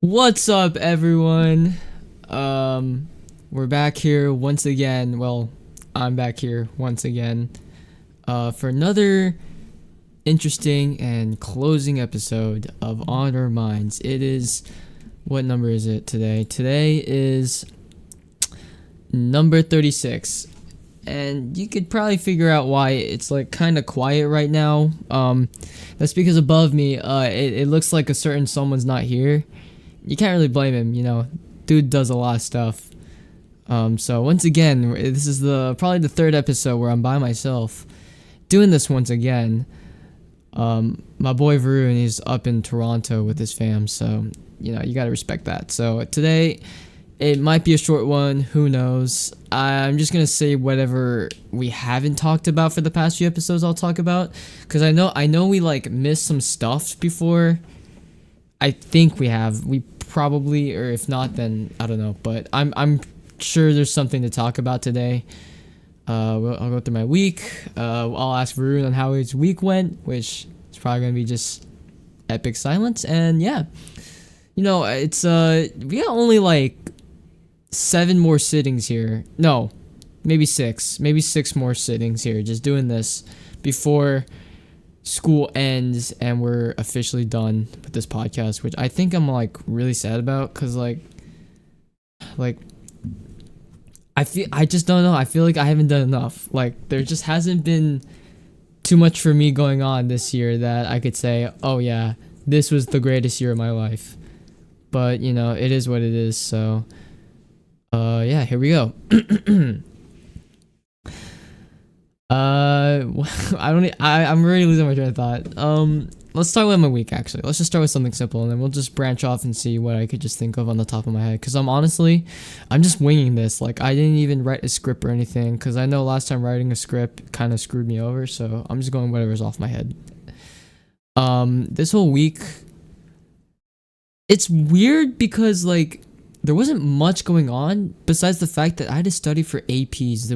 What's up, everyone? We're back here once again. Well, I'm back here once again for another interesting and closing episode of On Our Minds. It is, what number is it today? Today is number 36. And you could probably figure out why it's like kind of quiet right now. That's because above me, it looks like a certain someone's not here. You can't really blame him, dude does a lot of stuff. So once again, this is probably the third episode where I'm by myself doing this once again. My boy Varun, he's up in Toronto with his fam, so you gotta respect that. So today it might be a short one, who knows. I'm just gonna say whatever we haven't talked about for the past few episodes I'll talk about, because I know we like missed some stuff before. I think we probably, or if not, then I don't know. But I'm sure there's something to talk about today. I'll go through my week. I'll ask Varun on how his week went, which is probably gonna be just epic silence. And yeah, it's we got only like 7 more sittings here. No, maybe 6 more sittings here. Just doing this before school ends and we're officially done with this podcast, which I think I'm like really sad about, because like I just don't know. I feel like I haven't done enough. Like there just hasn't been too much for me going on this year that I could say, oh yeah, this was the greatest year of my life. But it is what it is. So yeah, here we go. I'm already losing my train of thought. Let's start with my week, actually. Let's just start with something simple, and then we'll just branch off and see what I could just think of on the top of my head. Because I'm just winging this. Like, I didn't even write a script or anything, because I know last time writing a script kind of screwed me over, so I'm just going whatever's off my head. This whole week, it's weird because, like, there wasn't much going on besides the fact that I had to study for APs,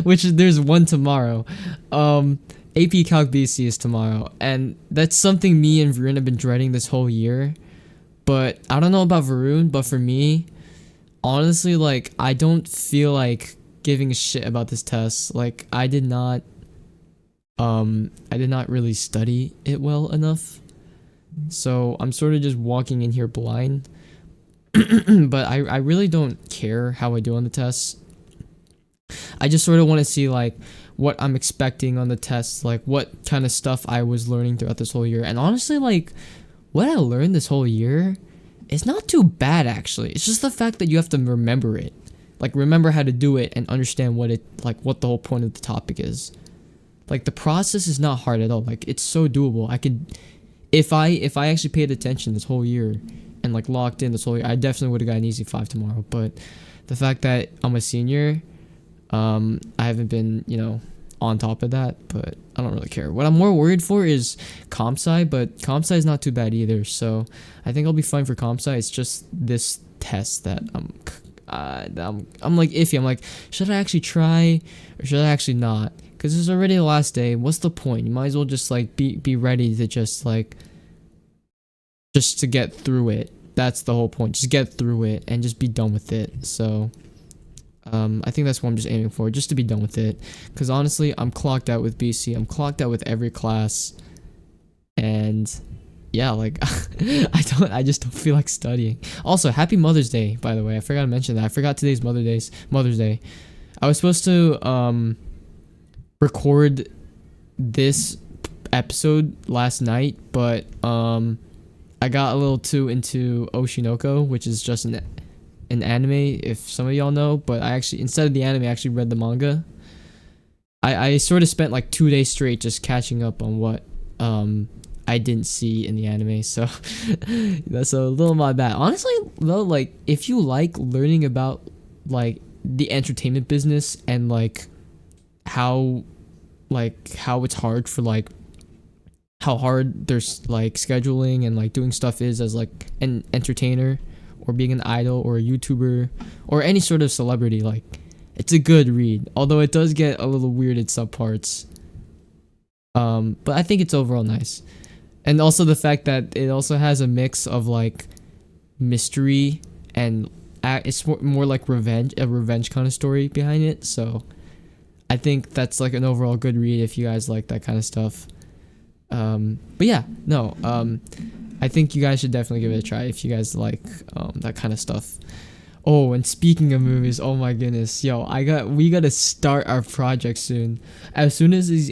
which there's one tomorrow. AP Calc BC is tomorrow, and that's something me and Varun have been dreading this whole year. But I don't know about Varun, but for me, honestly, like, I don't feel like giving a shit about this test. Like, I did not really study it well enough. So I'm sort of just walking in here blind. But I really don't care how I do on the tests. I just sort of want to see like what I'm expecting on the tests, like what kind of stuff I was learning throughout this whole year. And honestly, like what I learned this whole year is not too bad, actually. It's just the fact that you have to remember it. Like remember how to do it and understand what the whole point of the topic is. Like the process is not hard at all. Like it's so doable. I could if I actually paid attention this whole year and like locked in this whole year, I definitely would have got an easy 5 tomorrow. But the fact that I'm a senior, I haven't been, on top of that, but I don't really care. What I'm more worried for is comp sci, but comp sci is not too bad either. So I think I'll be fine for comp sci. It's just this test that I'm like iffy. I'm like, should I actually try or should I actually not? Because it's already the last day. What's the point? You might as well just like be ready to just to get through it. That's the whole point. Just get through it and just be done with it. So I think that's what I'm just aiming for, just to be done with it. Because honestly, I'm clocked out with BC. I'm clocked out with every class. And yeah, like I just don't feel like studying. Also, happy Mother's Day, by the way. I forgot to mention that. I forgot today's Mother's Day. I was supposed to record this episode last night, but I got a little too into Oshinoko, which is just an anime, if some of y'all know. But I actually, instead of the anime, I actually read the manga. I sort of spent like 2 days straight just catching up on what I didn't see in the anime. So that's a little my bad. Honestly though, like if you like learning about like the entertainment business and like how it's hard for like how hard there's like scheduling and like doing stuff is as like an entertainer or being an idol or a YouTuber or any sort of celebrity, like it's a good read, although it does get a little weird at some parts. But I think it's overall nice. And also the fact that it also has a mix of like mystery and it's more like a revenge kind of story behind it. So I think that's like an overall good read if you guys like that kind of stuff. But yeah, no, I think you guys should definitely give it a try if you guys like that kind of stuff. Oh, and speaking of movies, oh my goodness, yo, we gotta start our project soon. As soon as this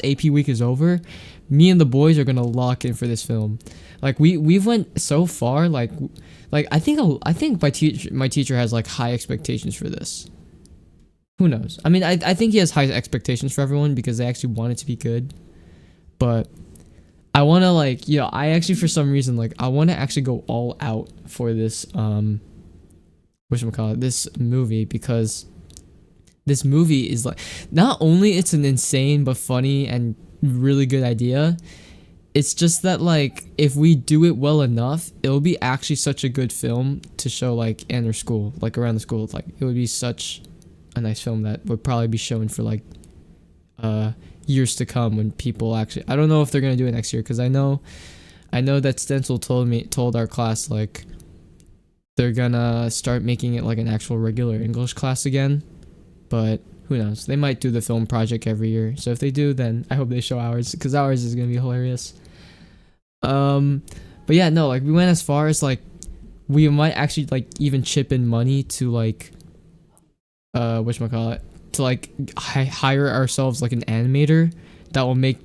AP week is over, me and the boys are gonna lock in for this film. Like we've went so far, like I think my teacher has like high expectations for this. Who knows? I mean, I think he has high expectations for everyone because they actually want it to be good. But I want to like, I actually for some reason like I want to actually go all out for this whatchamacallit, this movie, because this movie is like, not only it's an insane but funny and really good idea, it's just that like if we do it well enough, it'll be actually such a good film to show like in our school, like around the school. Like it would be such a nice film that would probably be shown for like years to come when people actually, I don't know if they're gonna do it next year, because I know that Stencil told our class like they're gonna start making it like an actual regular English class again, but who knows, they might do the film project every year. So if they do, then I hope they show ours, because ours is gonna be hilarious. But yeah, no, like we went as far as like we might actually like even chip in money to like whatchamacallit, to like hire ourselves like an animator that will make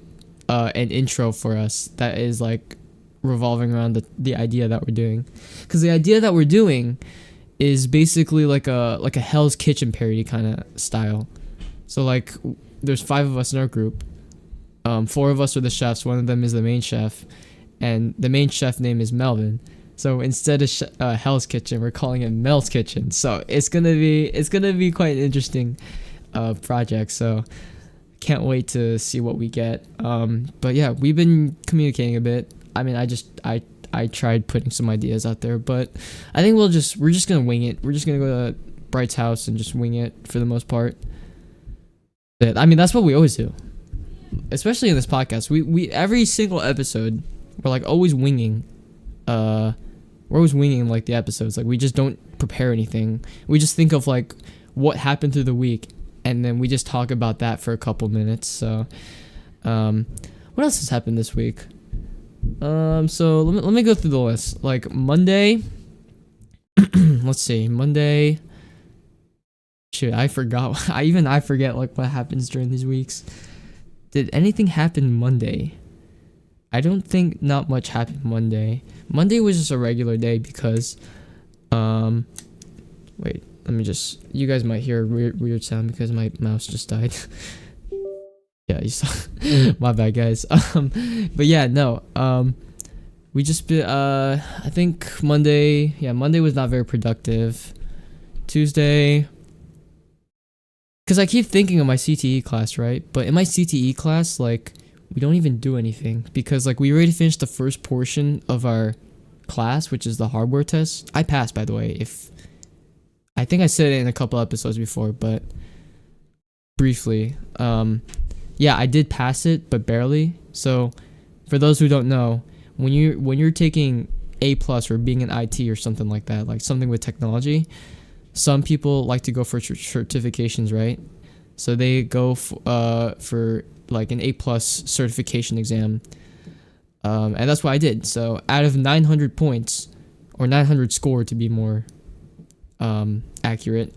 an intro for us that is like revolving around the idea that we're doing, because the idea that we're doing is basically like a Hell's Kitchen parody kind of style. So like there's 5 of us in our group, 4 of us are the chefs, one of them is the main chef, and the main chef name is Melvin. So instead of Hell's Kitchen, we're calling it Mel's Kitchen. So it's gonna be quite an interesting project. So can't wait to see what we get. But yeah, we've been communicating a bit. I mean, I tried putting some ideas out there, but I think we're just gonna wing it. We're just gonna go to Bright's house and just wing it for the most part. I mean, that's what we always do, especially in this podcast. We every single episode, we're like always winging. We're always winging like the episodes. Like we just don't prepare anything. We just think of like what happened through the week, and then we just talk about that for a couple minutes. So, what else has happened this week? So let me go through the list. Like Monday, let's see, Monday. Shoot, I forgot. I forget like what happens during these weeks. Did anything happen Monday? I don't think not much happened Monday. Monday was just a regular day because, wait, let me just, you guys might hear a weird sound because my mouse just died. Yeah, you saw, my bad guys. But yeah, no, we just, I think Monday was not very productive. Tuesday, because I keep thinking of my CTE class, right? But in my CTE class, like, we don't even do anything because like we already finished the first portion of our class, which is the hardware test. I passed, by the way. If I think I said it in a couple episodes before, but briefly, yeah, I did pass it, but barely. So for those who don't know, when you're taking A+ or being an IT or something like that, like something with technology, some people like to go for certifications, right? So they go for like an A+ certification exam, and that's what I did. So out of 900 points, or 900 score to be more accurate,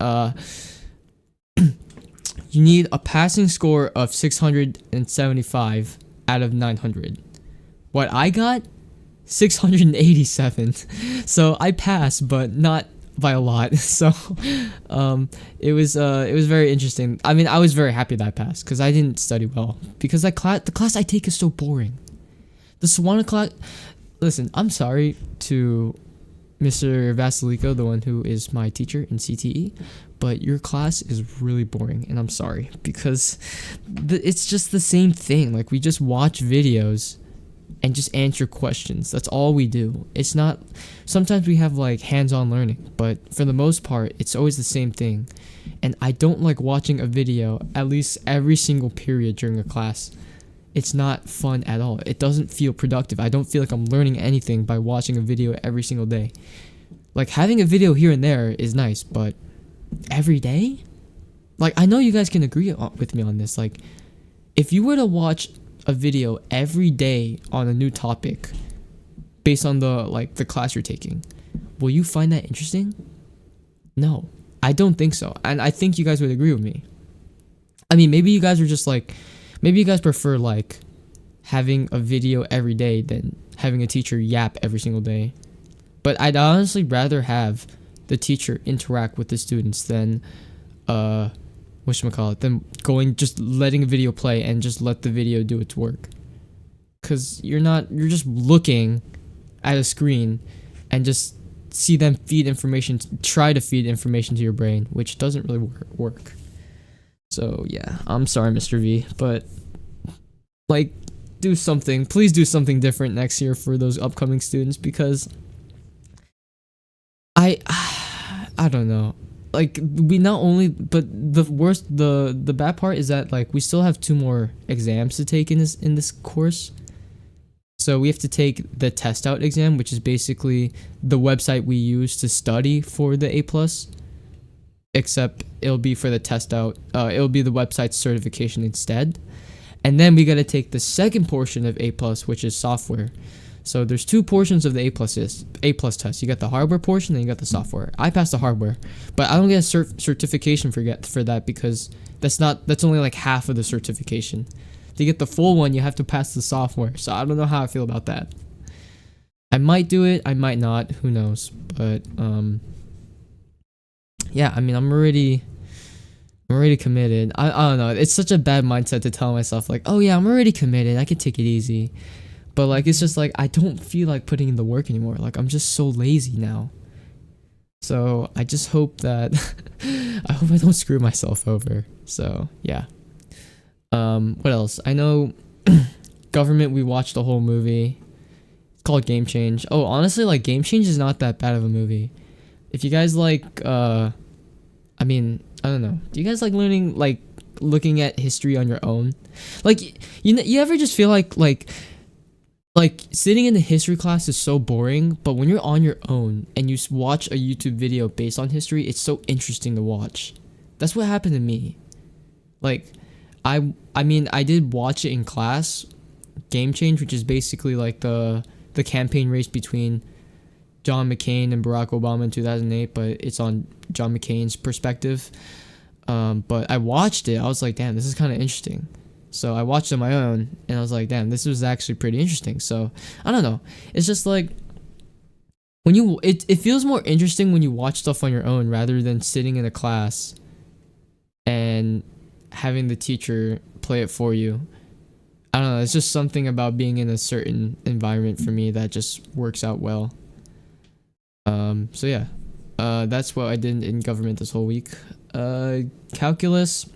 you need a passing score of 675 out of 900. What I got, 687. So I passed, but not by a lot. So it was very interesting. I mean, I was very happy that I passed because I didn't study well, because the class I take is so boring. The Swana class, listen, I'm sorry to Mr. Vasilico, the one who is my teacher in CTE, but your class is really boring, and I'm sorry, because it's just the same thing. Like, we just watch videos and just answer questions. That's all we do. It's not, sometimes we have like hands-on learning, but for the most part, it's always the same thing. And I don't like watching a video at least every single period during a class. it's not fun at all. It doesn't feel productive. I don't feel like I'm learning anything by watching a video every single day. Like, having a video here and there is nice, but every day? Like, I know you guys can agree with me on this. Like, if you were to watch a video every day on a new topic based on the class you're taking, will you find that interesting? No, I don't think so. And I think you guys would agree with me. I mean, maybe you guys are just like, maybe you guys prefer like having a video every day than having a teacher yap every single day. But I'd honestly rather have the teacher interact with the students than whatchamacallit, than just letting a video play and just let the video do its work. Cause you're just looking at a screen and just see them try to feed information to your brain, which doesn't really work. So yeah, I'm sorry, Mr. V, but like, please do something different next year for those upcoming students, because I don't know. Like, we not only, but the bad part is that like we still have 2 more exams to take in this course. So we have to take the test out exam, which is basically the website we use to study for the A+, except it'll be for the test out. It'll be the website's certification instead. And then we got to take the second portion of A+, which is software. So there's 2 portions of the A+ test. You got the hardware portion, and you got the software. I passed the hardware, but I don't get a certification for that, because that's only like half of the certification. To get the full one, you have to pass the software. So I don't know how I feel about that. I might do it, I might not, who knows. But yeah, I mean, I'm already committed. I don't know. It's such a bad mindset to tell myself like, oh yeah, I'm already committed, I could take it easy. But like, it's just like, I don't feel like putting in the work anymore. Like, I'm just so lazy now. So I just hope that I hope I don't screw myself over. So yeah. What else? I know Government, we watched the whole movie. It's called Game Change. Oh, honestly, like, Game Change is not that bad of a movie. If you guys like, I mean, I don't know. Do you guys like looking at history on your own? Like, you ever just feel like sitting in the history class is so boring, but when you're on your own and you watch a YouTube video based on history, it's so interesting to watch. That's what happened to me. Like, I mean, I did watch it in class, Game Change, which is basically like the campaign race between John McCain and Barack Obama in 2008, but it's on John McCain's perspective. But I watched it. I was like, damn, this is kind of interesting. So I watched it on my own, and I was like, damn, this was actually pretty interesting. So I don't know. It's just like, when it feels more interesting when you watch stuff on your own rather than sitting in a class and having the teacher play it for you. I don't know. It's just something about being in a certain environment for me that just works out well. So yeah, that's what I did in government this whole week. Calculus.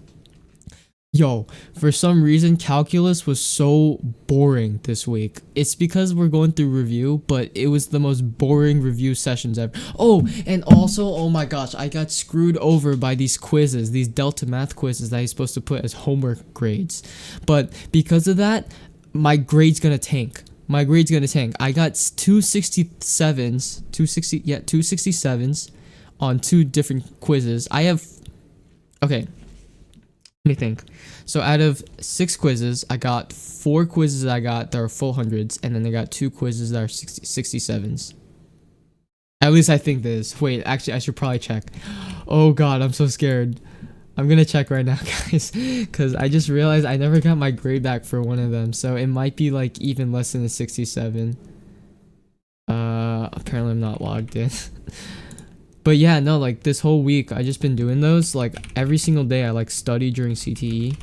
Yo, for some reason, calculus was so boring this week. It's because we're going through review, but it was the most boring review sessions ever. Oh, and also, oh my gosh, I got screwed over by these quizzes, these Delta Math quizzes that you're supposed to put as homework grades. But because of that, my grade's gonna tank. I got 267s on 2 different quizzes. Okay, let me think. So out of 6 quizzes, I got 4 quizzes that are full hundreds, and then I got 2 quizzes that are 67s. At least I think this. Wait, actually, I should probably check. Oh god, I'm so scared. I'm gonna check right now, guys, because I just realized I never got my grade back for one of them, so it might be like even less than a 67. Apparently I'm not logged in. But yeah, no, like, this whole week I just been doing those. Like, every single day I like study during CTE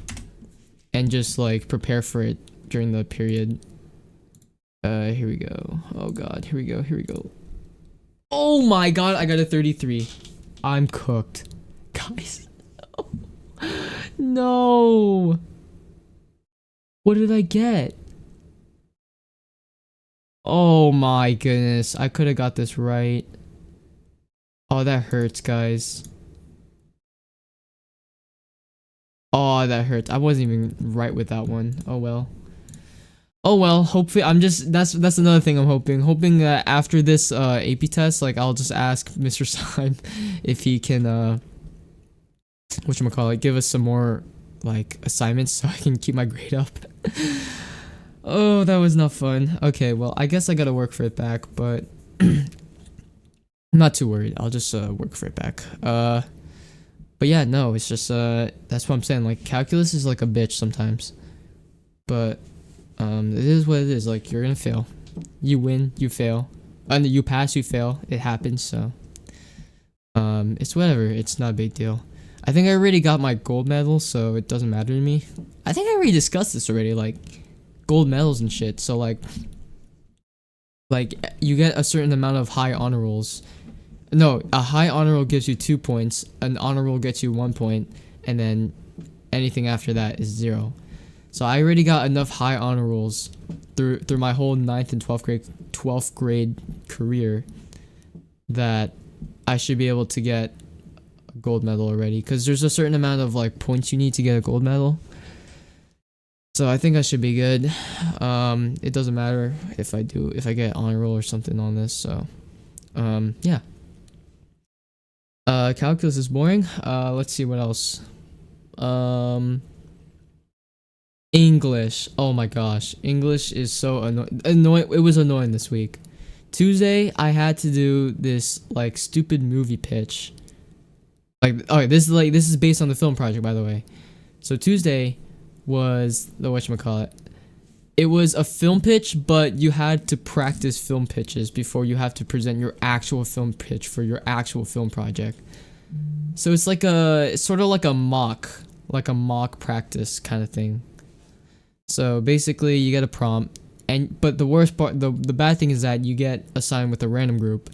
and just like prepare for it during the period. Here we go. Oh god, here we go. Oh my god, I got a 33. I'm cooked, guys. No. What did I get? Oh my goodness, I could have got this right. Oh, that hurts, guys. Oh, that hurts. I wasn't even right with that one. Oh well. Oh well, hopefully that's another thing I'm hoping that after this AP test, like I'll just ask Mr. Stein if he can whatchamacallit, give us some more like assignments so I can keep my grade up. Oh, that was not fun. Okay, well, I guess I gotta work for it back, but I'm not too worried. I'll just work for it back. But yeah, no, it's just that's what I'm saying. Like calculus is like a bitch sometimes, but it is what it is. Like you're gonna fail, you win, you fail, and you pass, you fail. It happens. So it's whatever. It's not a big deal. I think I already got my gold medal, so it doesn't matter to me. I think I already discussed this already, like gold medals and shit. So like you get a certain amount of high honor rolls. No, a high honor roll gives you 2 points, an honor roll gets you 1 point, and then anything after that is 0. So I already got enough high honor rolls through my whole 9th and 12th grade career that I should be able to get a gold medal already, because there's a certain amount of like points you need to get a gold medal. So I think I should be good. It doesn't matter if I get honor roll or something on this. So yeah. Calculus is boring. Let's see what else. English. Oh my gosh, English is so annoying. It was annoying this week. Tuesday, I had to do this like stupid movie pitch. Like, okay, this is based on the film project, by the way. So Tuesday was the whatchamacallit. It was a film pitch, but you had to practice film pitches before you have to present your actual film pitch for your actual film project. So it's like it's sort of like a mock practice kind of thing. So basically you get a prompt, but the worst part, the bad thing is that you get assigned with a random group.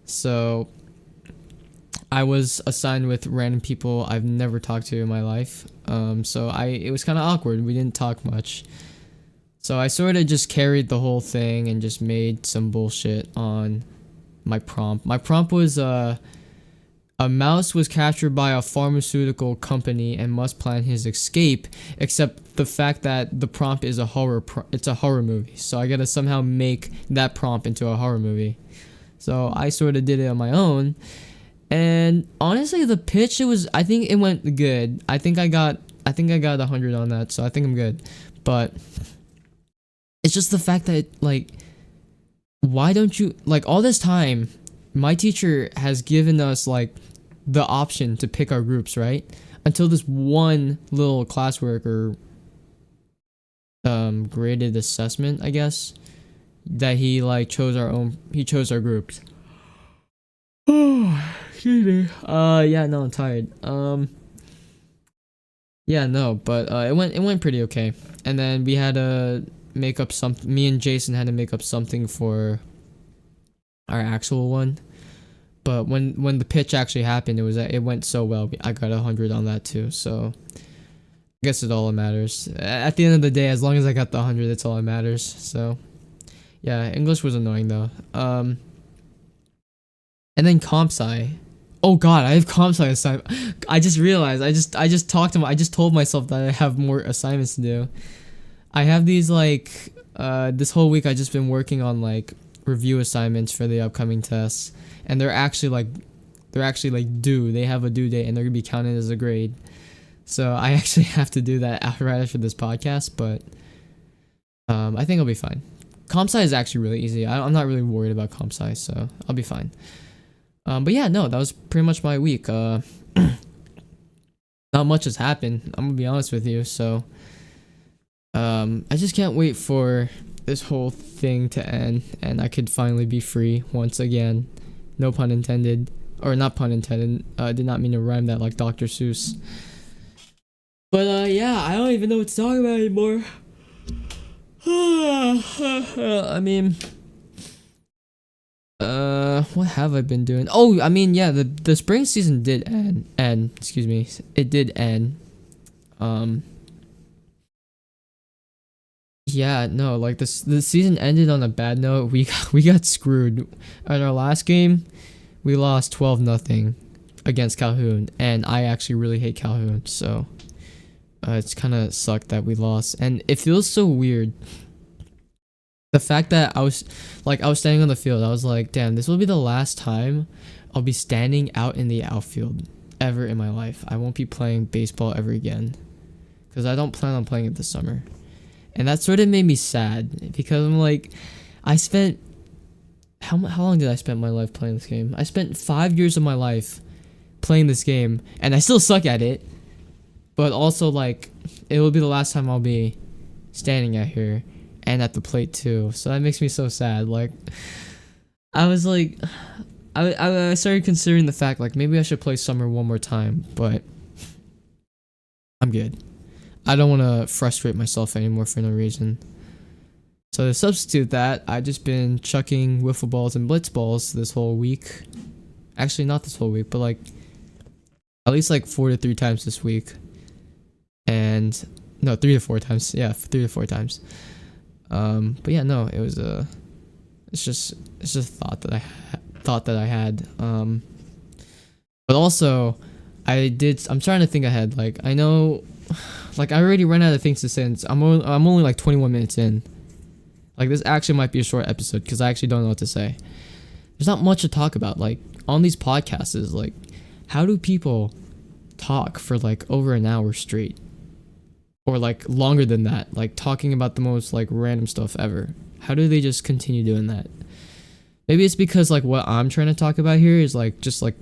So I was assigned with random people I've never talked to in my life. So it was kind of awkward. We didn't talk much. So I sort of just carried the whole thing and just made some bullshit on my prompt. My prompt was a mouse was captured by a pharmaceutical company and must plan his escape, except the fact that the prompt is it's a horror movie. So I gotta somehow make that prompt into a horror movie. So I sort of did it on my own. And honestly, the pitch, I think it went good. I think I got 100 on that, so I think I'm good. But it's just the fact that, like, why don't you, like, all this time, my teacher has given us, like, the option to pick our groups, right? Until this one little classwork or graded assessment, I guess, that he chose our groups. Oh, excuse me. Yeah, no, I'm tired. Yeah, no, but it went pretty okay. And then we had to make up me and Jason had to make up something for our actual one. But when the pitch actually happened, it went so well. I got 100 on that too. So I guess it all that matters. At the end of the day, as long as I got the 100, that's all that matters. So yeah, English was annoying though. And then comp sci. Oh god, I have comp sci assignment. I just realized. I just told myself that I have more assignments to do. I have these this whole week I just been working on like review assignments for the upcoming tests, and they're actually due. They have a due date and they're gonna be counted as a grade. So I actually have to do that right after this podcast, but I think I'll be fine. Comp sci is actually really easy. I'm not really worried about comp sci, so I'll be fine. But yeah, no, that was pretty much my week. Not much has happened, I'm gonna be honest with you, so I just can't wait for this whole thing to end and I could finally be free once again. No pun intended. Or not pun intended. Did not mean to rhyme that like Dr. Seuss. But yeah, I don't even know what to talk about anymore. I mean, what have I been doing? Oh, I mean, yeah, the spring season did end. Excuse me, it did end. Yeah, no, like the season ended on a bad note. We got screwed. In our last game, we lost 12-0 against Calhoun, and I actually really hate Calhoun, so It's kind of sucked that we lost, and it feels so weird. The fact that I was standing on the field, I was like, damn, this will be the last time I'll be standing out in the outfield ever in my life. I won't be playing baseball ever again because I don't plan on playing it this summer. And that sort of made me sad because I'm like, I spent how long did I spend my life playing this game? I spent 5 years of my life playing this game, and I still suck at it. But also, like, it will be the last time I'll be standing out here and at the plate too. So that makes me so sad. Like, I was like, I started considering the fact like maybe I should play summer one more time, but I'm good. I don't want to frustrate myself anymore for no reason. So to substitute that, I just been chucking wiffle balls and blitz balls this whole week. Actually, not this whole week, but like at least like 4 to 3 times this week. And no, 3 to 4 times. Yeah, 3 to 4 times. But yeah, no, it was it's just a thought that I had. But also I'm trying to think ahead. Like I know, like I already ran out of things to say. I'm only like 21 minutes in. Like this actually might be a short episode because I actually don't know what to say. There's not much to talk about. Like on these podcasts is like, how do people talk for like over an hour straight? Or like longer than that, like talking about the most like random stuff ever. How do they just continue doing that? Maybe it's because like what I'm trying to talk about here is like just like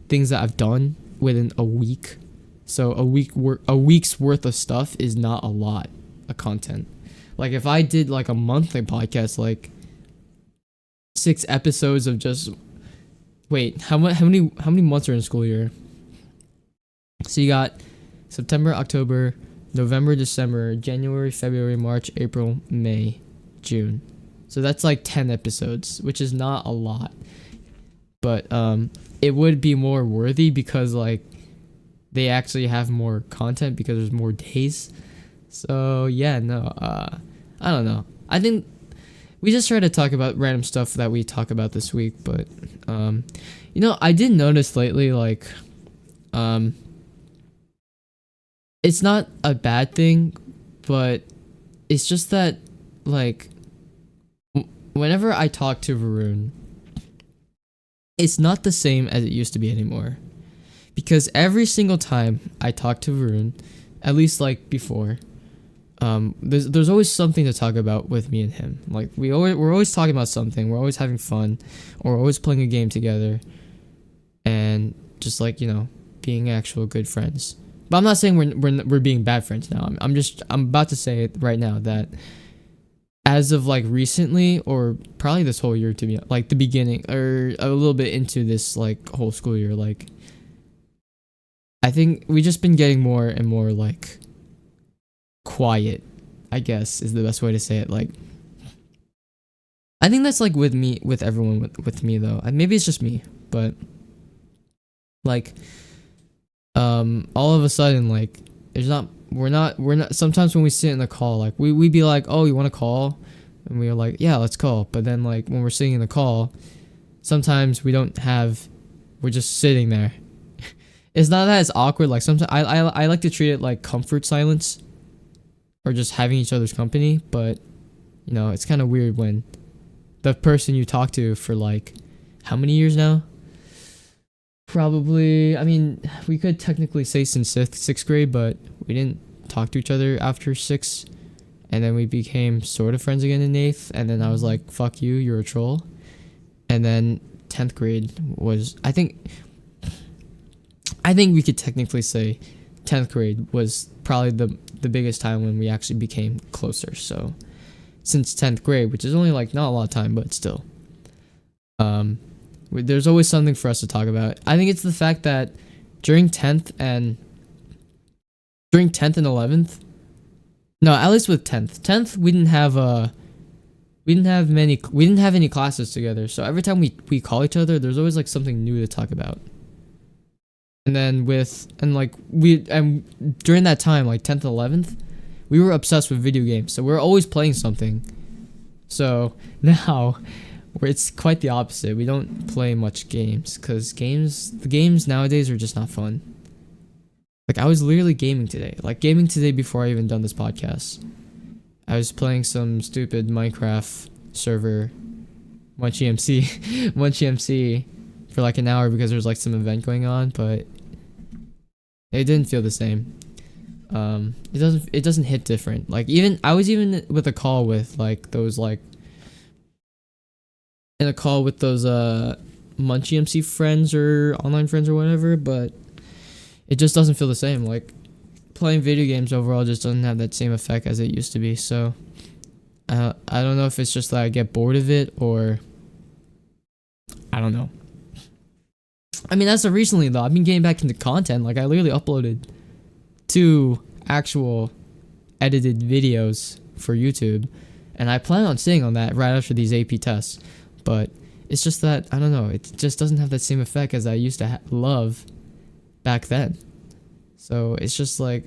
things that I've done within a week. So a week's worth of stuff is not a lot of content. Like if I did like a monthly podcast, like 6 episodes of just wait, how many months are in school year? So you got September, October, November, December, January, February, March, April, May, June. So that's like 10 episodes, which is not a lot. But it would be more worthy because like they actually have more content because there's more days. So yeah, no, I don't know. I think we just try to talk about random stuff that we talk about this week, but you know, I did notice lately like it's not a bad thing, but it's just that like whenever I talk to Varun, it's not the same as it used to be anymore. Because every single time I talk to Varun, at least like before, there's always something to talk about with me and him. Like we're always talking about something. We're always having fun, or we're always playing a game together, and just like, you know, being actual good friends. But I'm not saying we're being bad friends now. I'm about to say it right now that as of like recently, or probably this whole year, to be like the beginning or a little bit into this like whole school year, like I think we just been getting more and more like quiet, I guess is the best way to say it. Like I think that's like with me, with everyone, with me though. Maybe it's just me, but like all of a sudden like we're not sometimes when we sit in the call, like we'd be like, oh, you want to call? And we are like, yeah, let's call. But then like when we're sitting in the call, sometimes we're just sitting there. It's not that it's awkward. Like sometimes I like to treat it like comfort silence or just having each other's company. But you know, it's kind of weird when the person you talk to for like how many years now? Probably, I mean, we could technically say since sixth grade, but we didn't talk to each other after 6th, and then we became sort of friends again in 8th, and then I was like, fuck you, you're a troll. And then 10th grade was, I think we could technically say 10th grade was probably the biggest time when we actually became closer. So since 10th grade, which is only like not a lot of time, but still, there's always something for us to talk about. I think it's the fact that during 10th and 11th, no, at least with 10th we didn't have any classes together. So every time we call each other, there's always like something new to talk about. And then during that time, like 10th and 11th, we were obsessed with video games. So we're always playing something. So now it's quite the opposite. We don't play much games because the games nowadays are just not fun. Like I was literally gaming today. Like gaming today before I even done this podcast. I was playing some stupid Minecraft server, Munchie MC, Munchie MC, for like an hour because there was like some event going on, but it didn't feel the same. It doesn't hit different. Like even I was even with a call with like those like in a call with those Munchie MC friends or online friends or whatever, but it just doesn't feel the same. Like playing video games overall just doesn't have that same effect as it used to be. So I don't know if it's just that I get bored of it or I don't know. I mean, as of recently though, I've been getting back into content. Like I literally uploaded 2 actual edited videos for YouTube, and I plan on staying on that right after these AP tests. But it's just that I don't know. It just doesn't have that same effect as I used to love back then. So it's just like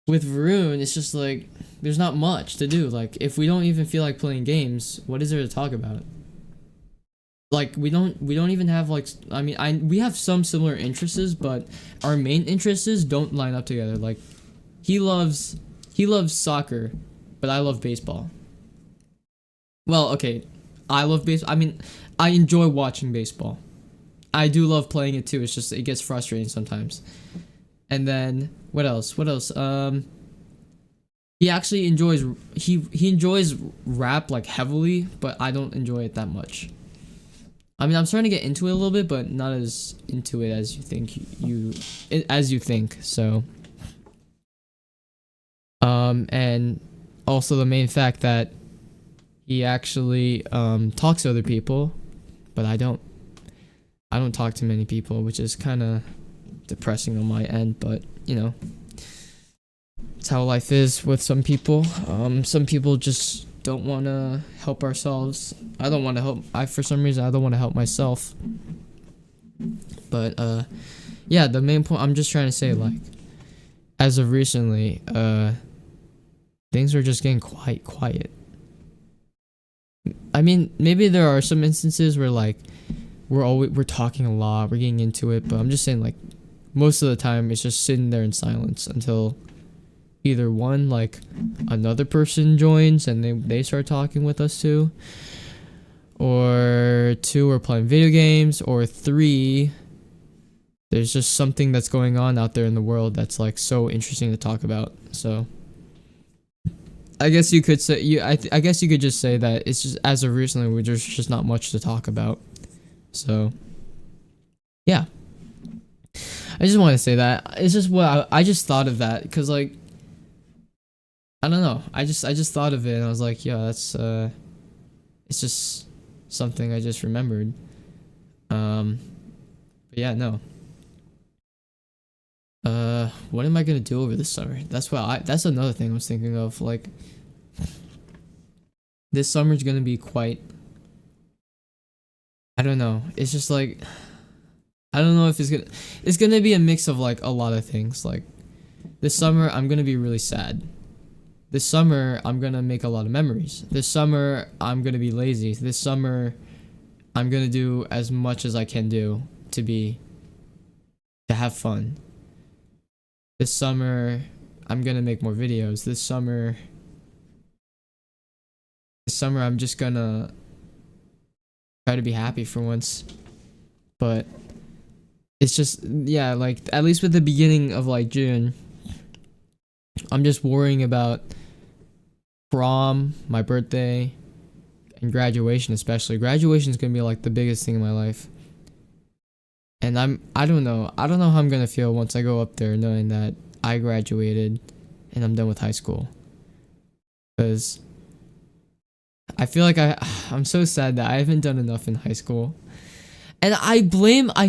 with Varun, it's just like there's not much to do. Like if we don't even feel like playing games, what is there to talk about? Like we don't even have like I mean we have some similar interests, but our main interests don't line up together. Like he loves soccer, but I love baseball. Well, okay, I love baseball. I mean, I enjoy watching baseball. I do love playing it too. It's just it gets frustrating sometimes. And then what else? What else? He actually enjoys he enjoys rap like heavily, but I don't enjoy it that much. I mean, I'm starting to get into it a little bit, but not as into it as you think as you think. So, and also the main fact that he actually talks to other people, but I don't talk to many people, which is kind of depressing on my end, but you know, it's how life is with some people. Some people just don't want to help ourselves. I don't want to help. For some reason, I don't want to help myself. But yeah, the main point I'm just trying to say, like, as of recently, things are just getting quite quiet. I mean, maybe there are some instances where like we're talking a lot, we're getting into it, but I'm just saying like most of the time it's just sitting there in silence until either one, like another person joins and they start talking with us too, or 2 are playing video games, or 3 there's just something that's going on out there in the world that's like so interesting to talk about. So I guess you could say I guess you could just say that it's just as of recently there's just not much to talk about. So yeah, I just want to say that it's just what I just thought of that because like I don't know, I just thought of it and I was like, yeah, that's it's just something I just remembered. But yeah, no. What am I gonna do over this summer? That's another thing I was thinking of. Like, this summer's gonna be quite. I don't know. It's just like, I don't know if it's gonna be a mix of like a lot of things. Like, this summer I'm gonna be really sad. This summer I'm gonna make a lot of memories. This summer I'm gonna be lazy. This summer I'm gonna do as much as I can do to have fun. This summer I'm gonna make more videos. This summer I'm just gonna try to be happy for once. But it's just, yeah, like at least with the beginning of like June, I'm just worrying about prom, my birthday, and graduation. Especially graduation is gonna be like the biggest thing in my life. And I don't know how I'm gonna feel once I go up there knowing that I graduated and I'm done with high school. Because I feel like I'm so sad that I haven't done enough in high school. And I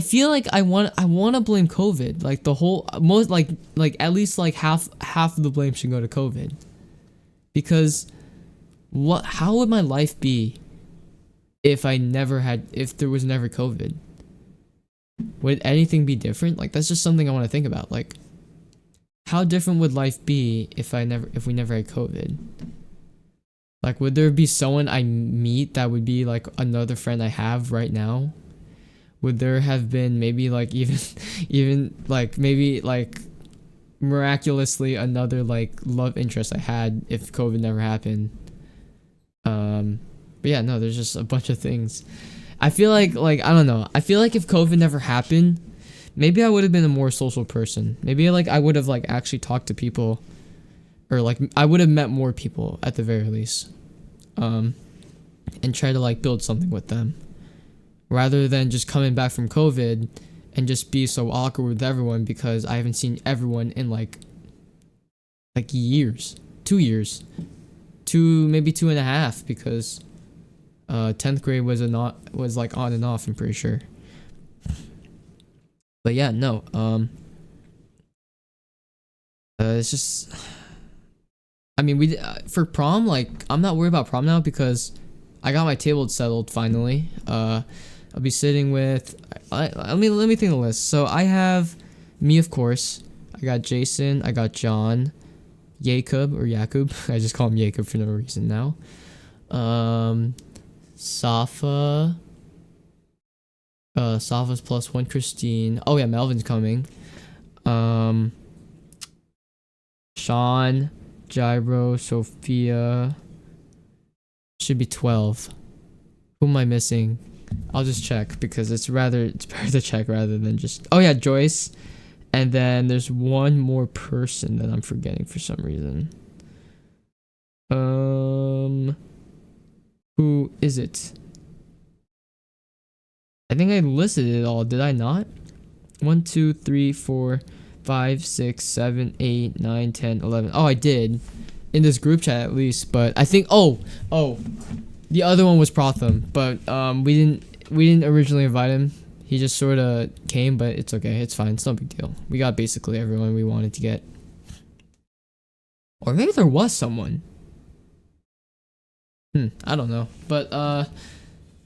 feel like I want to blame COVID. Like the whole most like at least like half of the blame should go to COVID. Because how would my life be if there was never COVID? Would anything be different? Like that's just something I want to think about. Like how different would life be if we never had COVID? Like would there be someone I meet that would be like another friend I have right now? would there have been maybe like even even like maybe like miraculously another like love interest I had if COVID never happened? But yeah, no, there's just a bunch of things. I feel like I don't know. I feel like if COVID never happened, maybe I would have been a more social person. Maybe like I would have like actually talked to people, or like I would have met more people at the very least. And try to like build something with them, rather than just coming back from COVID and just be so awkward with everyone because I haven't seen everyone in like years, 2 years, maybe 2.5, because 10th grade was like on and off, I'm pretty sure. But yeah, no, it's just, I mean, for prom, like I'm not worried about prom now because I got my table settled finally. I'll be sitting with. Let me think of the list. So I have me, of course. I got Jason. I got John, Jacob or Jakub. I just call him Jacob for no reason now. Safa. Safa's +1. Christine. Oh yeah, Melvin's coming. Sean, Gyro, Sophia. Should be 12. Who am I missing? I'll just check because it's better to check rather than just. Oh yeah, Joyce. And then there's one more person that I'm forgetting for some reason. Who is it? I think I listed it all, did I not? 1, 2, 3, 4, 5, 6, 7, 8, 9, 10, 11. Oh, I did. In this group chat at least, but I think the other one was Protham, but we didn't originally invite him. He just sort of came, but it's okay. It's fine. It's no big deal. We got basically everyone we wanted to get. Or maybe there was someone. I don't know. But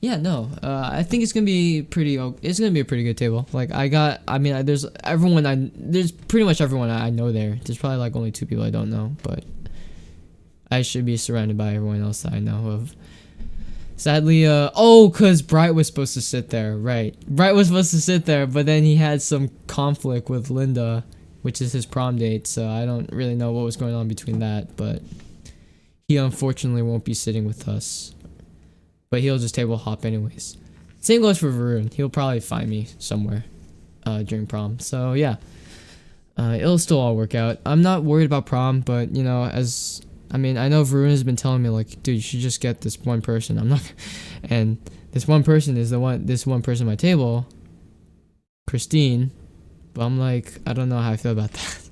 yeah, no. I think it's gonna be it's gonna be a pretty good table. Like there's pretty much everyone I know there. There's probably like only 2 people I don't know, but I should be surrounded by everyone else that I know of. Sadly, cause Bright was supposed to sit there, right? Bright was supposed to sit there, but then he had some conflict with Linda, which is his prom date, so I don't really know what was going on between that, but he unfortunately won't be sitting with us. But he'll just table hop anyways. Same goes for Varun. He'll probably find me somewhere during prom. So yeah, it'll still all work out. I'm not worried about prom, but you know, I know Varun has been telling me like, dude, you should just get this one person. I'm not, and this one person is this one person at my table, Christine. But I'm like, I don't know how I feel about that.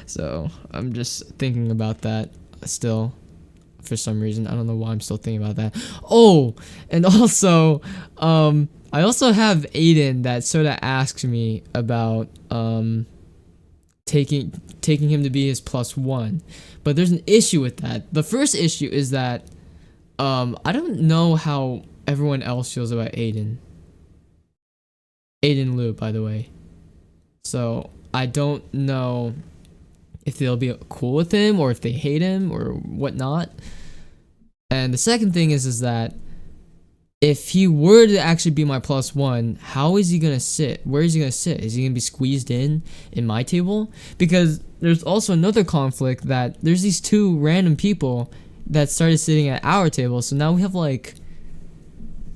So I'm just thinking about that still. For some reason, I don't know why I'm still thinking about that. Oh, and also, I also have Aiden that sort of asks me about taking him to be his +1, but there's an issue with that. The first issue is that I don't know how everyone else feels about Aiden Liu, by the way. So I don't know if they'll be cool with him or if they hate him or whatnot. And the second thing is that if he were to actually be my +1, how is he gonna sit? Where is he gonna sit? Is he gonna be squeezed in my table? Because there's also another conflict that there's these 2 random people that started sitting at our table. So now we have like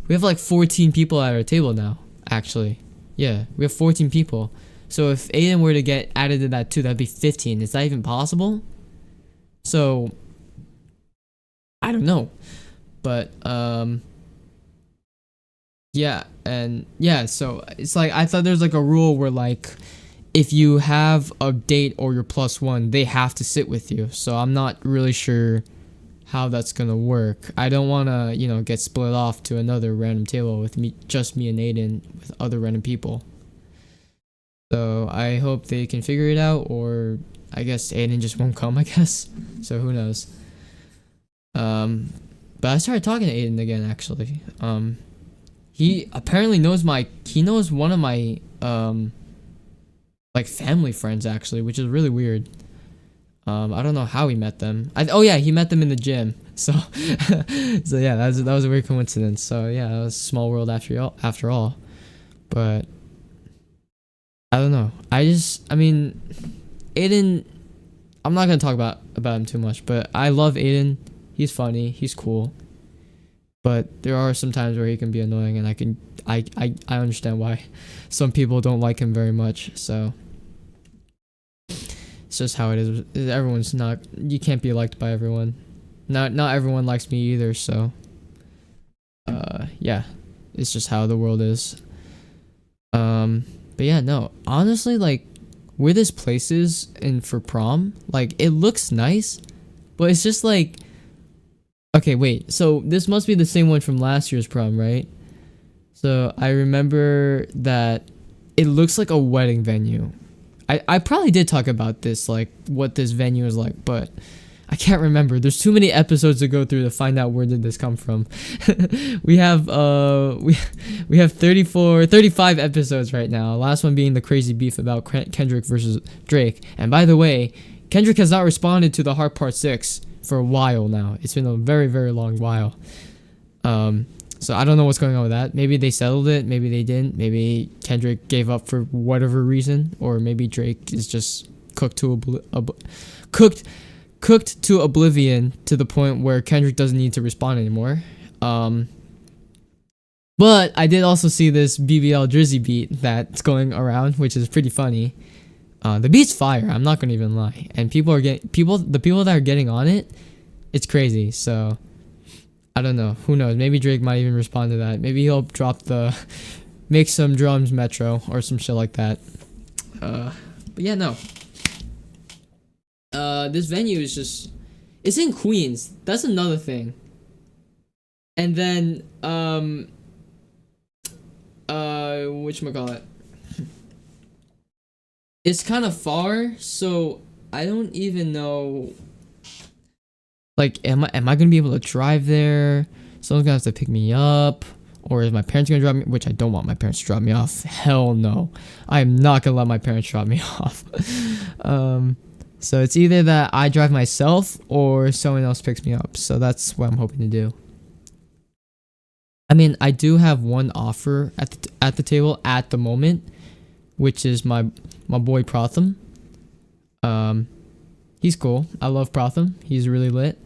14 people at our table now. Actually, yeah, we have 14 people. So if Aiden were to get added to that too, that'd be 15. Is that even possible? So I don't know, but so it's like I thought there's like a rule where like if you have a date or your +1, they have to sit with you. So I'm not really sure how that's gonna work. I don't want to get split off to another random table with just me and Aiden with other random people. So I hope they can figure it out, or I guess Aiden just won't come, I guess. So who knows. But I started talking to Aiden again, actually. He apparently knows one of my like family friends, actually, which is really weird. I don't know how he met them. He met them in the gym. So so yeah, that was a weird coincidence. So yeah, it was a small world after all. But I don't know. I mean, Aiden. I'm not gonna talk about him too much, but I love Aiden. He's funny. He's cool. But there are some times where he can be annoying, and I understand why some people don't like him very much. So it's just how it is. Everyone's not. You can't be liked by everyone. Not everyone likes me either. So yeah, it's just how the world is. But yeah, no. Honestly, like where this place is and for prom, like it looks nice, but it's just like, okay, wait. So this must be the same one from last year's prom, right? So I remember that it looks like a wedding venue. I probably did talk about this, like what this venue is like, but I can't remember. There's too many episodes to go through to find out where did this come from. we have 35 episodes right now. Last one being the crazy beef about Kendrick versus Drake. And by the way, Kendrick has not responded to the Heart Part 6 for a while now. It's been a very, very long while. So I don't know what's going on with that. Maybe they settled it, maybe they didn't. Maybe Kendrick gave up for whatever reason, or maybe Drake is just cooked to oblivion to the point where Kendrick doesn't need to respond anymore. But I did also see this BBL Drizzy beat that's going around, which is pretty funny. The beat's fire, I'm not gonna even lie, and the people that are getting on it, it's crazy. So I don't know, who knows, maybe Drake might even respond to that. Maybe he'll drop the make some drums metro or some shit like that. But yeah, no, this venue is just, it's in Queens, that's another thing. And then whatchamacallit, it's kind of far, so I don't even know, like, am I gonna be able to drive there? Someone's gonna have to pick me up, or is my parents gonna drop me? Which I don't want my parents to drop me off. Hell no, I am not gonna let my parents drop me off. So it's either that I drive myself or someone else picks me up. So that's what I'm hoping to do. I mean, I do have one offer at the table at the moment, which is my boy Protham. He's cool. I love Protham. He's really lit.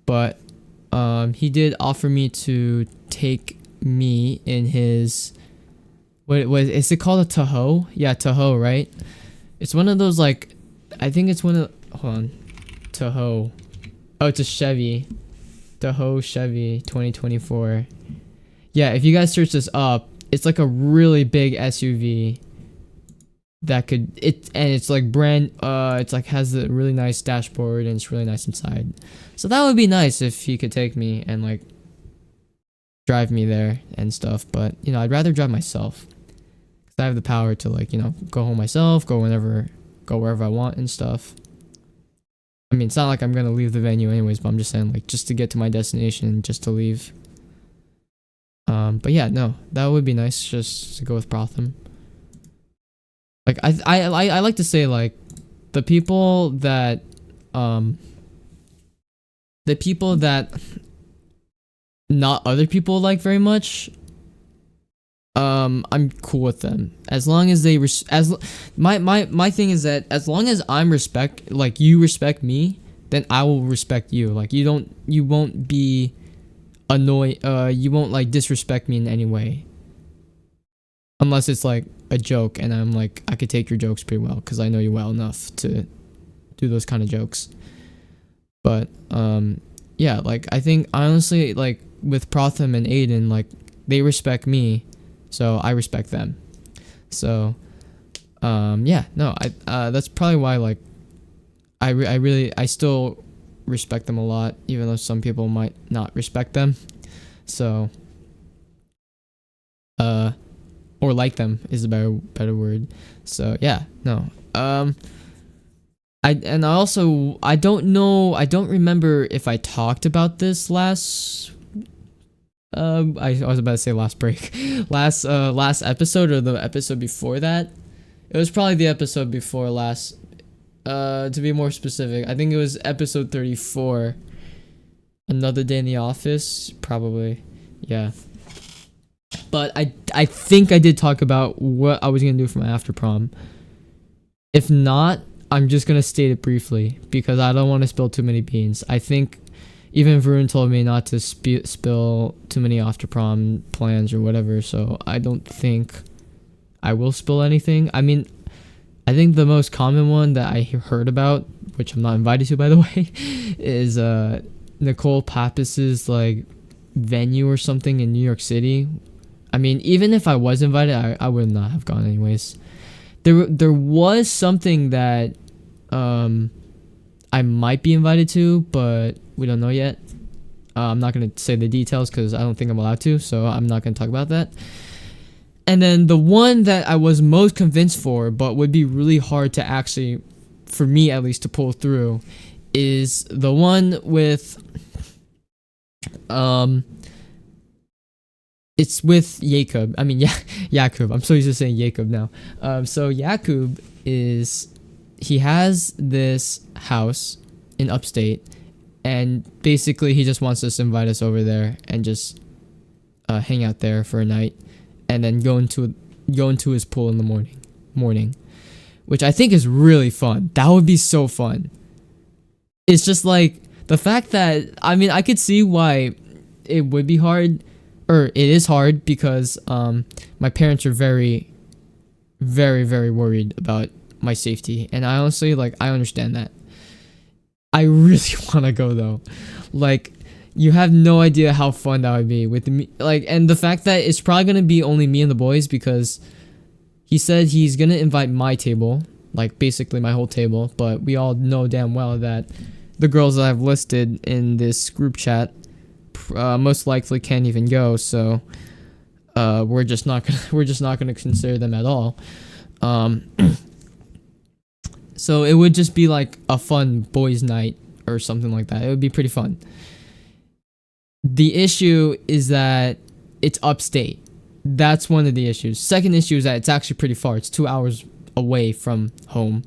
But he did offer me to take me in his, what is it called, a Tahoe? Yeah, Tahoe, right? It's one of those, like, I think it's one of, hold on, Tahoe. Oh, it's a Chevy. Tahoe Chevy 2024. Yeah, if you guys search this up, it's like a really big SUV that could, it's like brand, it's like has a really nice dashboard and it's really nice inside. So that would be nice if he could take me and like drive me there and stuff. But you know, I'd rather drive myself, because I have the power to, like, you know, go home myself, go wherever I want and stuff. I mean, it's not like I'm gonna leave the venue anyways, but I'm just saying, like, just to get to my destination, just to leave. But yeah, no, that would be nice, just to go with Protham. Like, I like to say, like, the people that not other people like very much, I'm cool with them, as long as they my thing is that as long as you respect me, then I will respect you. Like, you won't be annoyed, you won't like disrespect me in any way, unless it's like a joke and I'm like, I could take your jokes pretty well because I know you well enough to do those kind of jokes. But yeah, like, I think honestly, like, with Protham and Aiden, like, they respect me, so I respect them. So yeah, no, that's probably why, like, I still respect them a lot, even though some people might not respect them. So or like them is a better word. So yeah, no. I don't know, I don't remember if I talked about this last I was about to say last break. last episode, or the episode before that. It was probably the episode before last, to be more specific. I think it was episode 34. Another Day in the Office, probably. Yeah. But I think I did talk about what I was gonna do for my after prom. If not, I'm just gonna state it briefly because I don't want to spill too many beans. I think even Varun told me not to spill too many after prom plans or whatever, so I don't think I will spill anything. I mean, I think the most common one that I heard about, which I'm not invited to by the way, is Nicole Pappas's like venue or something in New York City. I mean, even if I was invited, I would not have gone anyways. There was something that I might be invited to, but we don't know yet. I'm not going to say the details because I don't think I'm allowed to, so I'm not going to talk about that. And then the one that I was most convinced for, but would be really hard to actually, for me at least, to pull through, is the one with, it's with Jacob. I mean, Jakub. I'm so used to saying Jacob now. So Jakub he has this house in upstate, and basically he just wants us to invite us over there and just hang out there for a night, and then go into his pool in the morning, which I think is really fun. That would be so fun. It's just like the fact that, I mean, I could see why it would be hard, or it is hard, because my parents are very, very, very worried about my safety, and I honestly, like, I understand that. I really want to go though. Like, you have no idea how fun that would be with me, like, and the fact that it's probably gonna be only me and the boys, because he said he's gonna invite my table, like basically my whole table, but we all know damn well that the girls that I've listed in this group chat most likely can't even go, so we're just not gonna consider them at all. So it would just be like a fun boys' night or something like that. It would be pretty fun. The issue is that it's upstate. That's one of the issues. Second issue is that it's actually pretty far. It's 2 hours away from home.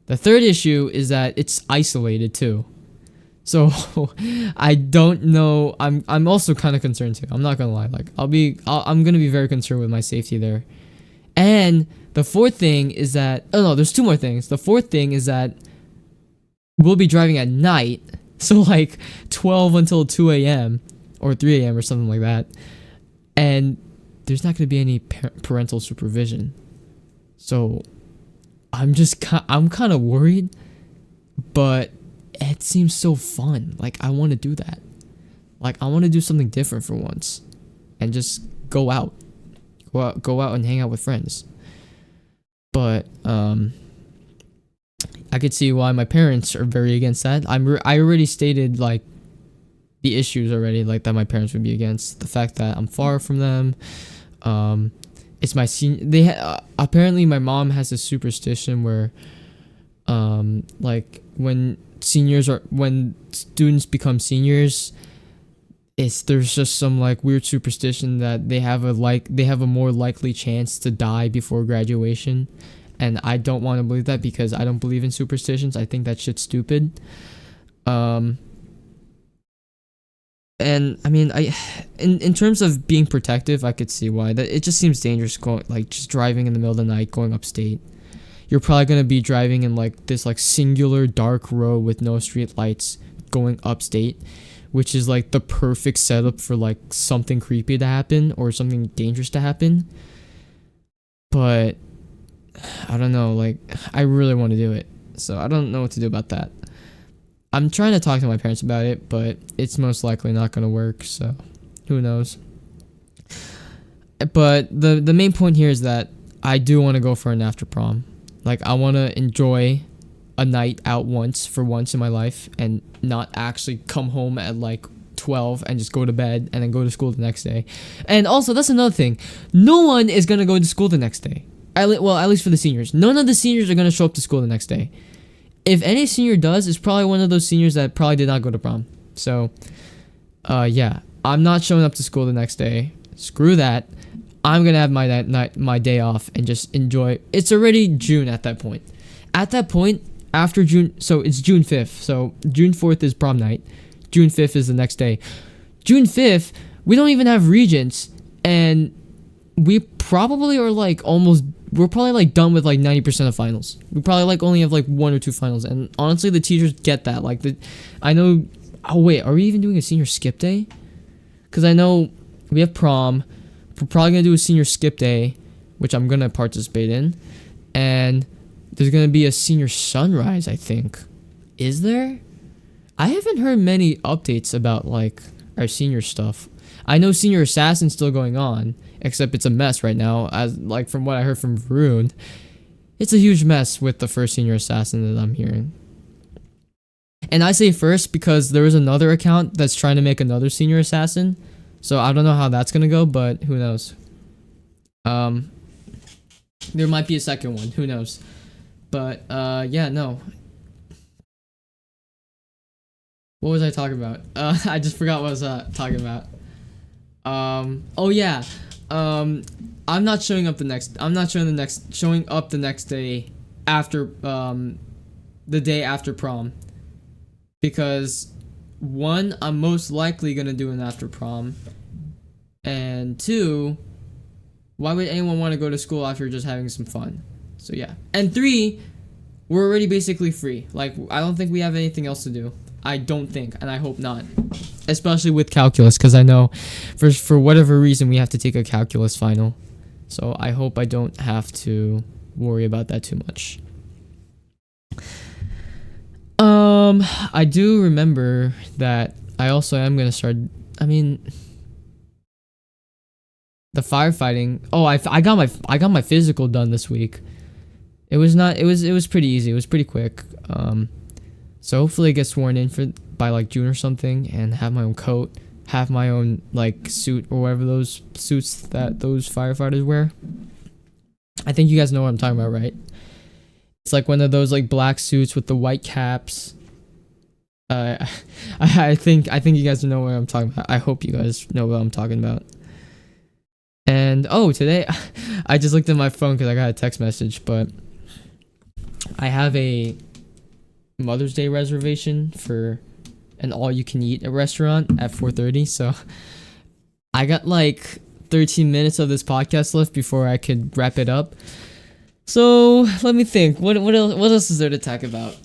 The third issue is that it's isolated too. So I don't know. I'm also kind of concerned too. I'm not gonna lie. Like I'm gonna be very concerned with my safety there. And the fourth thing is that, oh no, there's two more things. The fourth thing is that we'll be driving at night, so like 12 until 2 a.m. or 3 a.m. or something like that, and there's not going to be any parental supervision. So I'm kind of worried, but it seems so fun. Like, I want to do that. Like, I want to do something different for once, and just go out and hang out with friends. But I could see why my parents are very against that. I already stated like the issues already, like that my parents would be against the fact that I'm far from them. It's my apparently my mom has a superstition where like when students become seniors, there's just some like weird superstition that they have a more likely chance to die before graduation, and I don't want to believe that because I don't believe in superstitions. I think that shit's stupid. And I mean, in terms of being protective, I could see why. That it just seems dangerous just driving in the middle of the night going upstate. You're probably gonna be driving in like this like singular dark road with no street lights going upstate, which is like the perfect setup for like something creepy to happen or something dangerous to happen. But I don't know, like I really want to do it, so I don't know what to do about that. I'm trying to talk to my parents about it, but it's most likely not going to work, so who knows. But the main point here is that I do want to go for an after prom. Like, I want to enjoy a night out for once in my life, and not actually come home at like 12 and just go to bed and then go to school the next day. And also, that's another thing. No one is going to go to school the next day. Well, at least for the seniors. None of the seniors are going to show up to school the next day. If any senior does, it's probably one of those seniors that probably did not go to prom. So, yeah, I'm not showing up to school the next day. Screw that. I'm gonna have my day off and just enjoy. It's already June at that point. At that point, after June, so it's June 5th. So June 4th is prom night. June 5th is the next day. June 5th, we don't even have regents. And we probably are like almost we're probably like done with like 90% of finals. We probably like only have like one or two finals, and honestly the teachers get that. Like I know. Oh wait, are we even doing a senior skip day? Because I know we have prom. We're probably gonna do a senior skip day, which I'm gonna participate in, and there's gonna be a senior sunrise, I think. Is there? I haven't heard many updates about like our senior stuff. I know senior assassin's still going on, except it's a mess right now. As like from what I heard from Varun, it's a huge mess with the first senior assassin that I'm hearing. And I say first because there was another account that's trying to make another senior assassin. So I don't know how that's gonna go, but who knows? There might be a second one. Who knows? But yeah, no. What was I talking about? I just forgot what I was talking about. Oh yeah. I'm not showing up the next. I'm not showing up the next day after the day after prom. Because one, I'm most likely gonna do an after prom, and two, why would anyone want to go to school after just having some fun? So yeah, and three, we're already basically free. Like I don't think we have anything else to do. I don't think, and I hope not, especially with calculus, because I know, for whatever reason, we have to take a calculus final. So I hope I don't have to worry about that too much. I do remember that I also am gonna start. I mean, the firefighting. Oh, I got my physical done this week. It was not. It was pretty easy. It was pretty quick. So hopefully I get sworn in by like June or something, and have my own coat, have my own like suit or whatever those suits that those firefighters wear. I think you guys know what I'm talking about, right? It's like one of those like black suits with the white caps. I think you guys know what I'm talking about. I hope you guys know what I'm talking about. And oh, today I just looked at my phone because I got a text message, but I have a Mother's Day reservation for an all-you-can-eat restaurant at 4:30. So I got like 13 minutes of this podcast left before I could wrap it up. So let me think. What else is there to talk about?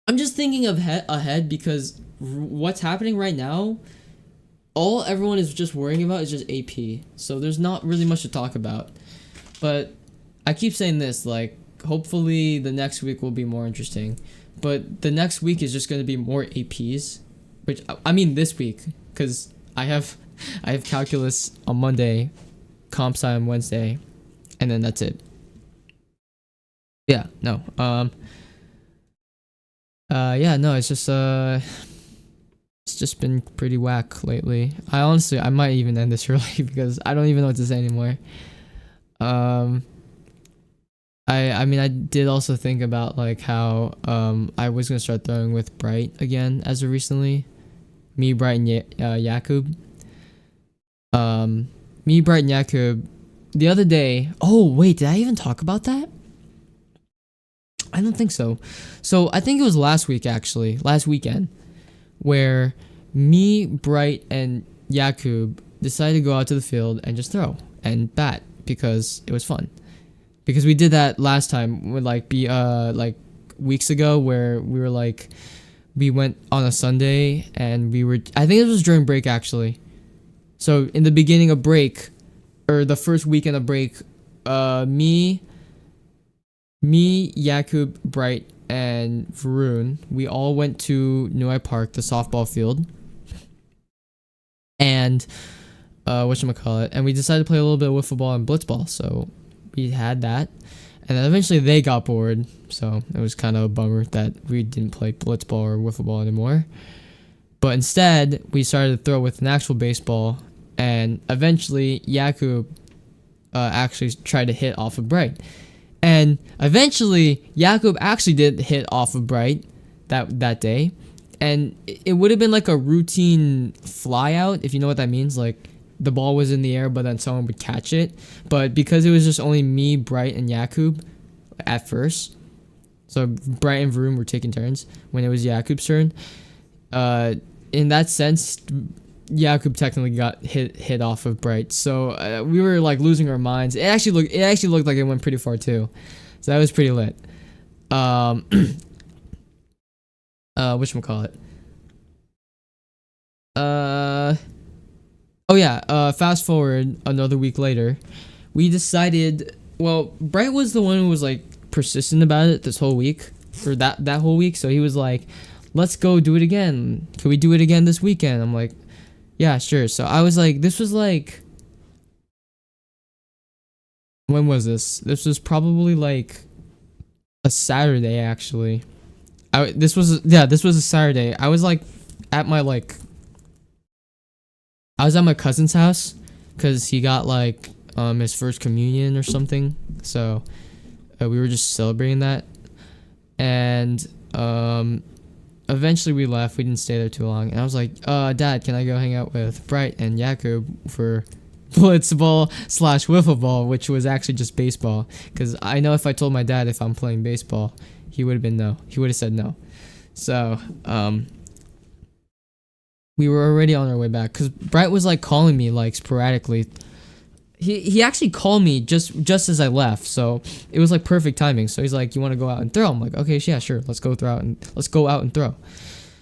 I'm just thinking of ahead because what's happening right now, all everyone is just worrying about is just AP. So there's not really much to talk about. But I keep saying this, like, hopefully the next week will be more interesting. But the next week is just going to be more APs, which I mean this week, because I have calculus on Monday, comp sci on Wednesday, and then that's it. Yeah, no. Yeah, no, it's just been pretty whack lately. I might even end this early because I don't even know what to say anymore. I mean, I did also think about like how I was gonna start throwing with Bright again as of recently. Me, Bright, and Yakub. Me, Bright, and Yakub. The other day. Oh wait, did I even talk about that? I don't think so. So I think it was last weekend, where me, Bright, and Yakub decided to go out to the field and just throw and bat because it was fun. Because we did that last time with like weeks ago where we went on a Sunday and I think it was during break actually. So in the beginning of break, or the first weekend of break, me, Yakub, Bright, and Varun, we all went to Nui Park, the softball field, and whatchamacallit, and we decided to play a little bit of wiffle ball and blitzball. So we had that, and then eventually they got bored, so it was kind of a bummer that we didn't play blitzball or wiffle ball anymore. But instead, we started to throw with an actual baseball, and eventually Yakub actually tried to hit off of Bright. And eventually, Yakub actually did hit off of Bright that day. And it would have been like a routine fly out, if you know what that means. Like, the ball was in the air, but then someone would catch it. But because it was just only me, Bright, and Yakub at first, so Bright and Varun were taking turns when it was Yakub's turn. In that sense, Jakub technically got hit off of Bright. So we were like losing our minds. It actually looked like it went pretty far too. So that was pretty lit. Whatchamacallit? Oh yeah, fast forward another week later, we decided, well, Bright was the one who was like persistent about it this whole week, or that whole week, so he was like, let's go do it again. Can we do it again this weekend? I'm like, yeah, sure. So I was like, this was like, when was this? This was probably like a Saturday actually. This was a Saturday. I was like at my like I was at my cousin's house because he got like his first communion or something. So we were just celebrating that, and eventually we left. We didn't stay there too long, and I was like, Dad, can I go hang out with Bright and Jakub for blitzball / wiffle ball, which was actually just baseball? Because I know if I told my dad if I'm playing baseball, he would have been no. He would have said no. So we were already on our way back because Bright was like calling me like sporadically. He actually called me just as I left, so it was like perfect timing. So he's like, "You want to go out and throw?" I'm like, "Okay, yeah, sure. Let's go out and throw."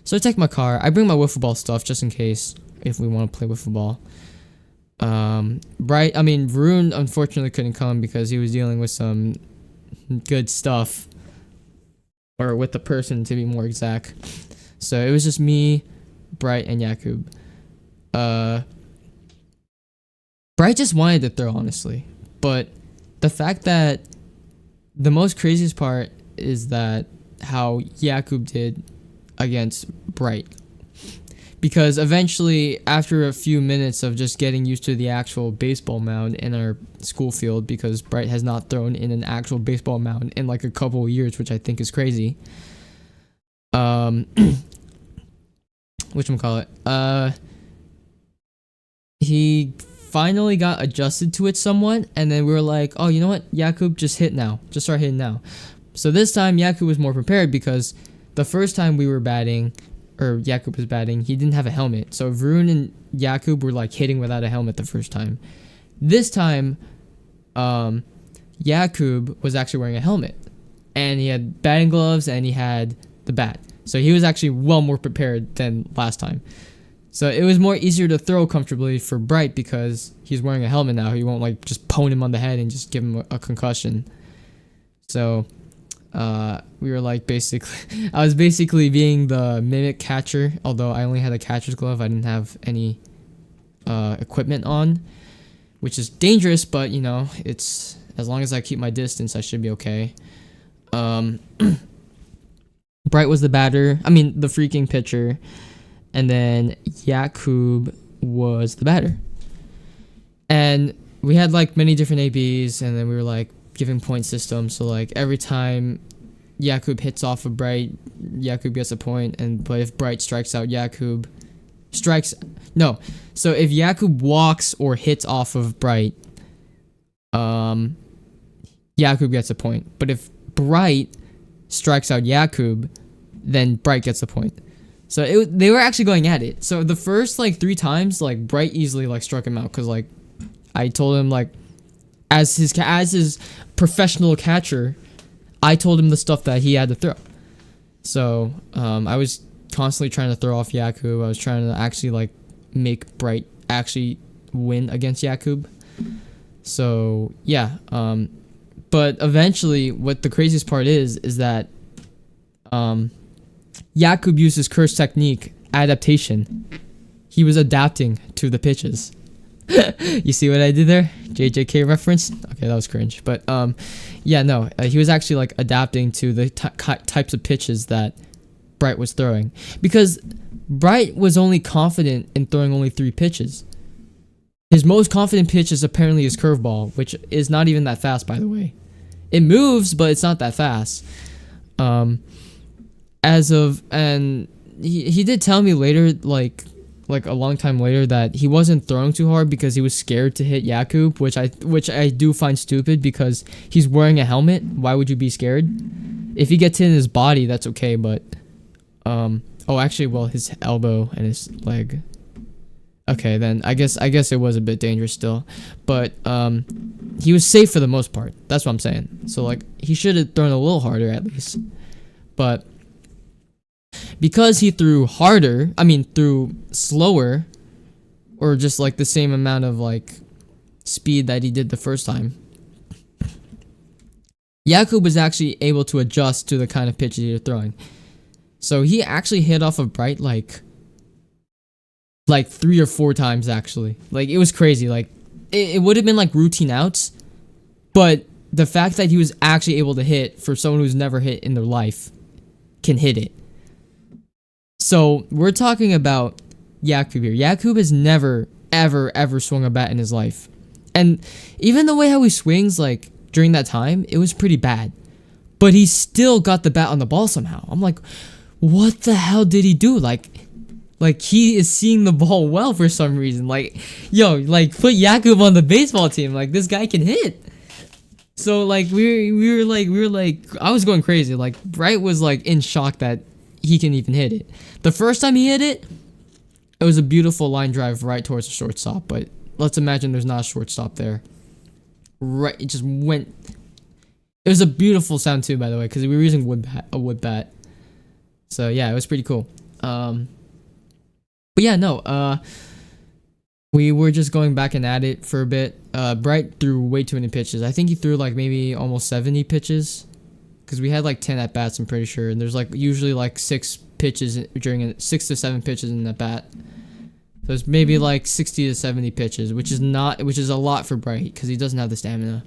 So I take my car. I bring my wiffle ball stuff just in case if we want to play wiffle ball. Varun unfortunately couldn't come because he was dealing with some good stuff, or with the person to be more exact. So it was just me, Bright, and Jakub. Bright just wanted to throw, honestly, but the fact that the most craziest part is that how Jakub did against Bright. Because eventually, after a few minutes of just getting used to the actual baseball mound in our school field, because Bright has not thrown in an actual baseball mound in like a couple of years, which I think is crazy. Whatchamacallit? He finally got adjusted to it somewhat, and then we were like, oh, you know what, Jakub, just hit now. Just start hitting now. So this time, Jakub was more prepared because the first time we were batting, or Jakub was batting, he didn't have a helmet. So Varun and Jakub were like hitting without a helmet the first time. This time, Jakub was actually wearing a helmet, and he had batting gloves, and he had the bat. So he was actually well more prepared than last time. So it was more easier to throw comfortably for Bright because he's wearing a helmet now. He won't like just pwn him on the head and just give him a concussion. So we were like basically, I was basically being the mimic catcher, although I only had a catcher's glove. I didn't have any equipment on, which is dangerous, but you know, it's as long as I keep my distance, I should be okay. Bright was the freaking pitcher, and then Jakub was the batter. And we had like many different ABs, and then we were like giving point systems. So like every time Jakub hits off of Bright, Jakub gets a point, but if Bright strikes out So if Jakub walks or hits off of Bright, Jakub gets a point. But if Bright strikes out Jakub, then Bright gets a point. So they were actually going at it. So the first like 3 times, like Bright easily like struck him out because like I told him like as his professional catcher, I told him the stuff that he had to throw. So I was constantly trying to throw off Jakub. I was trying to actually like make Bright actually win against Jakub. So yeah. But eventually, what the craziest part is that Jakub used his curse technique, adaptation. He was adapting to the pitches. You see what I did there? JJK reference? Okay, that was cringe. But he was actually like adapting to the types of pitches that Bright was throwing. Because Bright was only confident in throwing only 3 pitches. His most confident pitch is apparently his curveball, which is not even that fast, by the way. It moves, but it's not that fast. He did tell me later, like a long time later, that he wasn't throwing too hard because he was scared to hit Jakub, which I do find stupid because he's wearing a helmet. Why would you be scared? If he gets hit in his body, that's okay, but his elbow and his leg. Okay, then I guess it was a bit dangerous still, but he was safe for the most part. That's what I'm saying. So like he should have thrown a little harder at least, but because he threw harder, I mean threw slower, or just like the same amount of like speed that he did the first time, Jakub was actually able to adjust to the kind of pitches he was throwing. So he actually hit off of Bright like 3 or 4 times actually. Like it was crazy. Like it would have been like routine outs, but the fact that he was actually able to hit for someone who's never hit in their life can hit it. So we're talking about Jakub here. Jakub has never ever swung a bat in his life, and even the way how he swings like during that time, it was pretty bad. But he still got the bat on the ball somehow. I'm like, what the hell did he do? Like he is seeing the ball well for some reason. Like, yo, like put Jakub on the baseball team. Like this guy can hit. So like we were like I was going crazy. Like Bright was like in shock that he can even hit it. The first time he hit it, it was a beautiful line drive right towards the shortstop. But let's imagine there's not a shortstop there. Right, it just went. It was a beautiful sound too, by the way, because we were using a wood bat. So yeah, it was pretty cool. But yeah, no. We were just going back and at it for a bit. Bright threw way too many pitches. I think he threw like maybe almost 70 pitches, because we had like 10 at bats. I'm pretty sure, and there's like usually like 6 to 7 pitches in the bat. So it's maybe like 60 to 70 pitches, which is a lot for Bright because he doesn't have the stamina.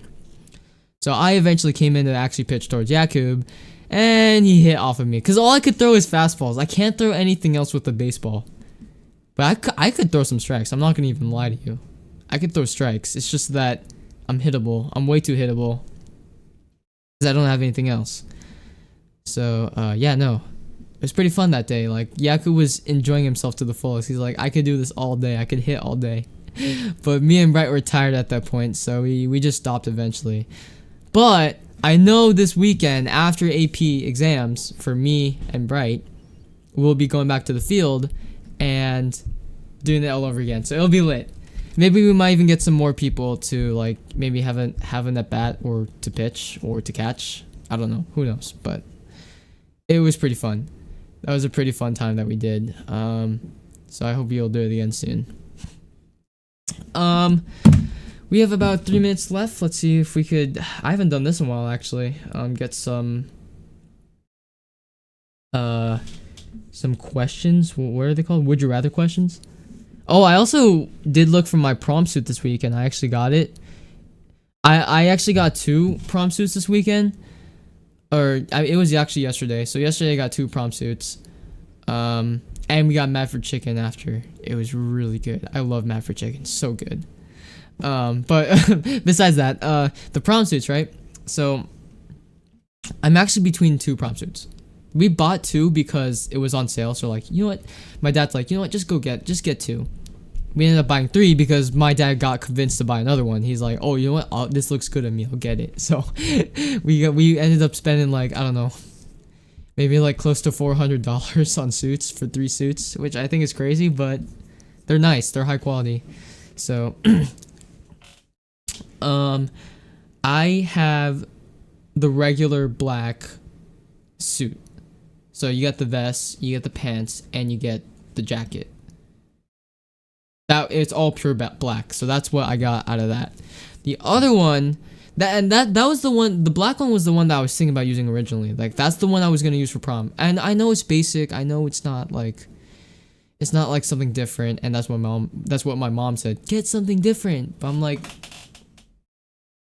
So I eventually came in to actually pitch towards Jakub, and he hit off of me because all I could throw is fastballs. I can't throw anything else with the baseball. But I could throw some strikes. I'm not gonna even lie to you. I could throw strikes. It's just that I'm hittable. I'm way too hittable because I don't have anything else. So yeah, no. It was pretty fun that day. Like Jakub was enjoying himself to the fullest. He's like, I could do this all day. I could hit all day. But me and Bright were tired at that point, so we just stopped eventually. But I know this weekend after AP exams for me and Bright, we'll be going back to the field and doing it all over again. So it'll be lit. Maybe we might even get some more people to like maybe have an at bat or to pitch or to catch. I don't know. Who knows? But it was pretty fun. That was a pretty fun time that we did. So I hope you'll do it again soon. We have about 3 minutes left. Let's see if we could. I haven't done this in a while actually. Get some questions. What are they called? Would you rather questions? Oh, I also did look for my prom suit this week, and I actually got it. I actually got 2 prom suits this weekend. It was actually yesterday. So yesterday I got 2 prom suits. And we got Madford chicken after. It was really good. I love Madford chicken. So good. But besides that, the prom suits, right? So I'm actually between 2 prom suits. We bought 2 because it was on sale. So like, you know what? My dad's like, you know what? Just get 2. We ended up buying 3 because my dad got convinced to buy another one. He's like, oh, you know what? This looks good on me. I'll get it. So we ended up spending like, I don't know, maybe like close to $400 on suits for 3 suits, which I think is crazy, but they're nice. They're high quality. So I have the regular black suit. So you get the vest, you get the pants, and you get the jacket. That it's all pure black. So that's what I got out of that. The other one, that was the one. The black one was the one that I was thinking about using originally. Like that's the one I was gonna use for prom. And I know it's basic. I know it's not like something different. And that's what my mom said. Get something different. But I'm like,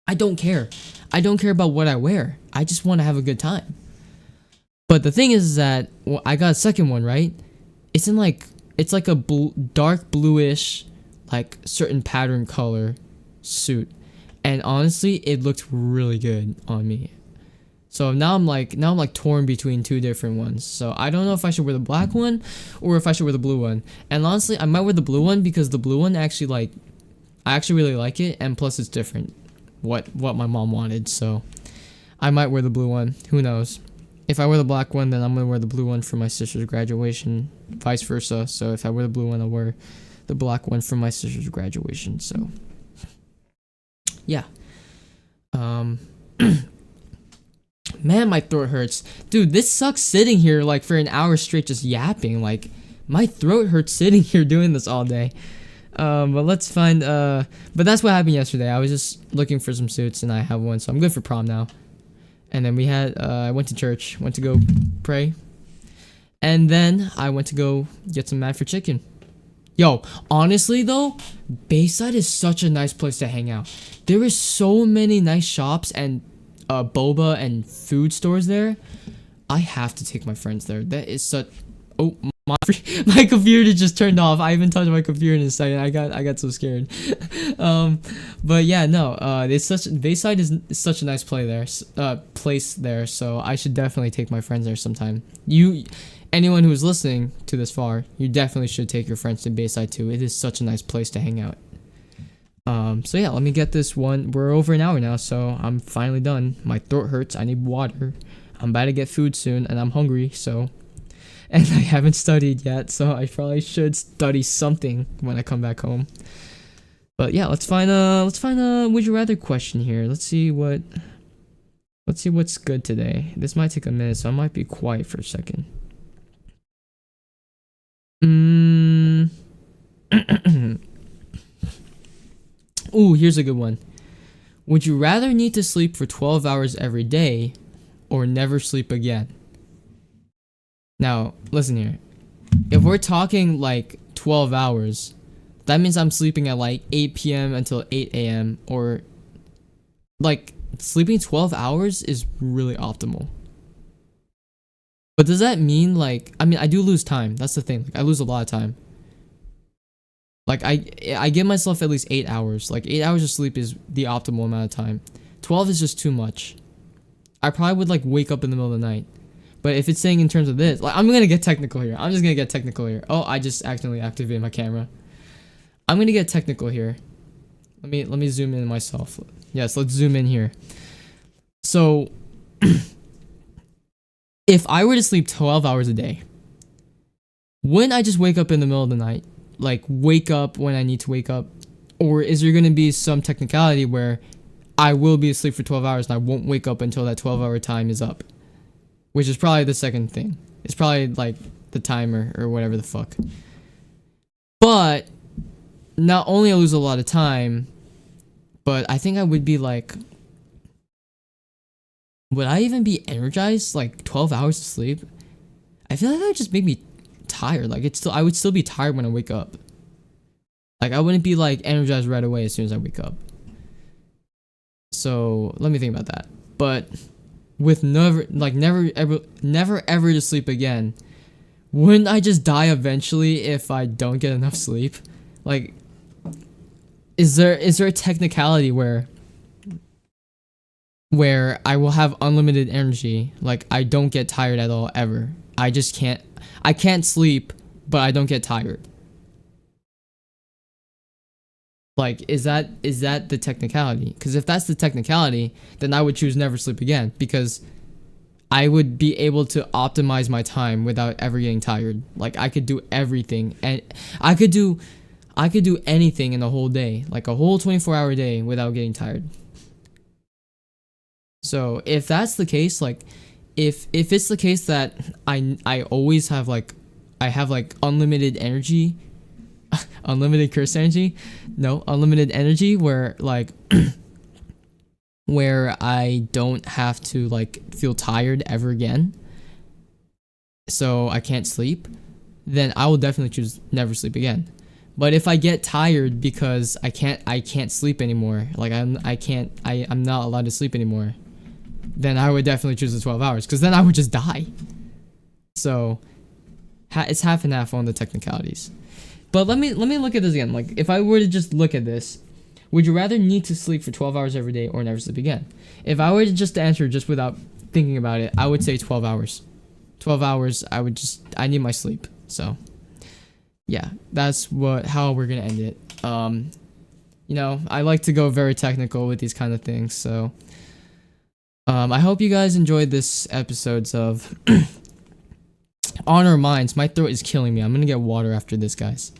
I don't care. I don't care about what I wear. I just want to have a good time. But the thing is that I got a second one, right? It's like a dark bluish, like certain pattern color suit, and honestly, it looked really good on me. So now I'm like torn between 2 different ones. So I don't know if I should wear the black one or if I should wear the blue one. And honestly, I might wear the blue one because the blue one I actually really like it, and plus it's different. What my mom wanted, so I might wear the blue one. Who knows? If I wear the black one, then I'm gonna wear the blue one for my sister's graduation, vice versa. So if I wear the blue one, I'll wear the black one from my sister's graduation. So yeah. Um Man, my throat hurts. Dude, this sucks sitting here like for an hour straight just yapping. Like my throat hurts sitting here doing this all day. But let's find but that's what happened yesterday. I was just looking for some suits and I have one, so I'm good for prom now. And then we had I went to church, went to go pray. And then I went to go get some Mad for Chicken. Yo, honestly though, Bayside is such a nice place to hang out. There is so many nice shops and boba and food stores there. I have to take my friends there. That is such. Oh my computer just turned off. I haven't touched my computer in a second. I got so scared. But yeah, no. It's such Bayside is such a nice place there. So I should definitely take my friends there sometime. Anyone who's listening to this far, you definitely should take your friends to Bayside too. It is such a nice place to hang out. So yeah, let me get this one. We're over an hour now, so I'm finally done. My throat hurts. I need water. I'm about to get food soon, and I'm hungry. So, and I haven't studied yet, so I probably should study something when I come back home. But yeah, let's find a would you rather question here. Let's see what's good today. This might take a minute, so I might be quiet for a second. Ooh, here's a good one. Would you rather need to sleep for 12 hours every day or never sleep again? Now, listen here. If we're talking like 12 hours, that means I'm sleeping at like 8 p.m. until 8 a.m. or like sleeping 12 hours is really optimal. But does that mean like, I mean, I do lose time. That's the thing. Like, I lose a lot of time. Like I give myself at least 8 hours. Like 8 hours of sleep is the optimal amount of time. 12 is just too much. I probably would like wake up in the middle of the night. But if it's saying in terms of this, like I'm gonna get technical here. I'm just gonna get technical here. Oh, I just accidentally activated my camera. I'm gonna get technical here. Let me zoom in myself. Yes, let's zoom in here. So if I were to sleep 12 hours a day, wouldn't I just wake up in the middle of the night? Like wake up when I need to wake up? Or is there gonna be some technicality where I will be asleep for 12 hours and I won't wake up until that 12-hour time is up? Which is probably the second thing. It's probably like the timer or whatever the fuck. But not only I lose a lot of time, but I think I would be like, would I even be energized like 12 hours of sleep? I feel like that would just make me tired. Like I would still be tired when I wake up. Like I wouldn't be like energized right away as soon as I wake up. So let me think about that. But with never ever to sleep again, wouldn't I just die eventually if I don't get enough sleep? Like, is there a technicality where I will have unlimited energy? Like I don't get tired at all ever. I can't sleep, but I don't get tired. Like, is that the technicality? Because if that's the technicality, then I would choose never sleep again, because I would be able to optimize my time without ever getting tired. Like I could do everything, and I could do anything in the whole day, like a whole 24-hour day without getting tired. So if that's the case, like if it's the case that I always have like unlimited energy, unlimited curse energy, no, unlimited energy where like where I don't have to like feel tired ever again, so I can't sleep, then I will definitely choose never sleep again. But if I get tired because I can't sleep anymore, like I'm not allowed to sleep anymore, then I would definitely choose the 12 hours, because then I would just die. So it's half and half on the technicalities. But let me look at this again. Like if I were to just look at this, would you rather need to sleep for 12 hours every day or never sleep again? If I were to just answer just without thinking about it, I would say 12 hours. 12 hours, I need my sleep. So yeah, that's how we're gonna end it. You know, I like to go very technical with these kind of things, so I hope you guys enjoyed this episodes of On Our Minds. My throat is killing me. I'm gonna get water after this, guys.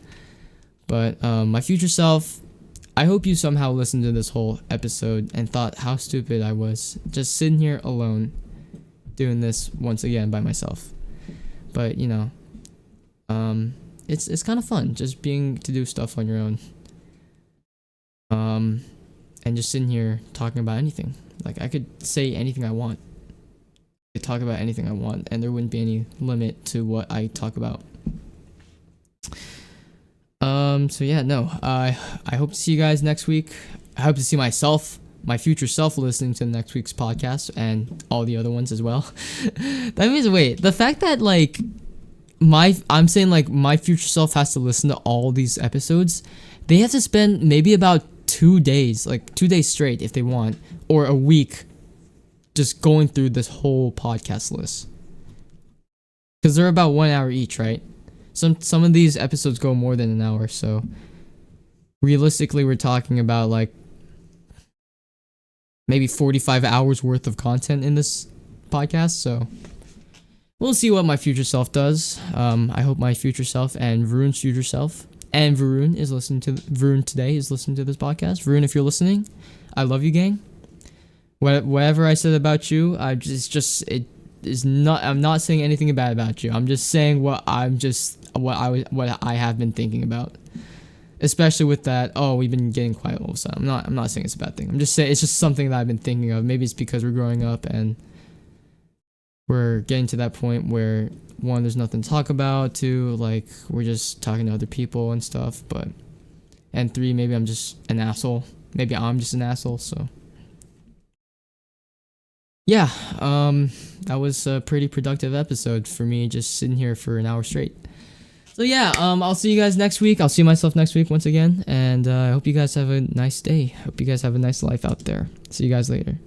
But my future self, I hope you somehow listened to this whole episode and thought how stupid I was just sitting here alone doing this once again by myself. But it's kind of fun just being to do stuff on your own. And just sitting here talking about anything. Like I could say anything I want. I could talk about anything I want, and there wouldn't be any limit to what I talk about. So yeah, no. I hope to see you guys next week. I hope to see myself, my future self, listening to next week's podcast and all the other ones as well. That means the fact that like I'm saying like my future self has to listen to all these episodes. They have to spend maybe about 2 days, like 2 days straight if they want, or a week just going through this whole podcast list. Because they're about 1 hour each, right? Some of these episodes go more than an hour, so realistically we're talking about like maybe 45 hours worth of content in this podcast, so we'll see what my future self does. I hope my future self and Varun's future self, and Varun today is listening to this podcast. Varun, if you're listening, I love you, gang. Whatever I said about you, I'm not saying anything bad about you. I'm just saying what I have been thinking about. Especially with that, we've been getting quiet all of a sudden. I'm not saying it's a bad thing. I'm just saying it's just something that I've been thinking of. Maybe it's because we're growing up and we're getting to that point where, one, there's nothing to talk about, two, like we're just talking to other people and stuff, and three, maybe I'm just an asshole. So yeah, that was a pretty productive episode for me, just sitting here for an hour straight. So yeah, I'll see you guys next week. I'll see myself next week once again, and I hope you guys have a nice day. Hope you guys have a nice life out there. See you guys later.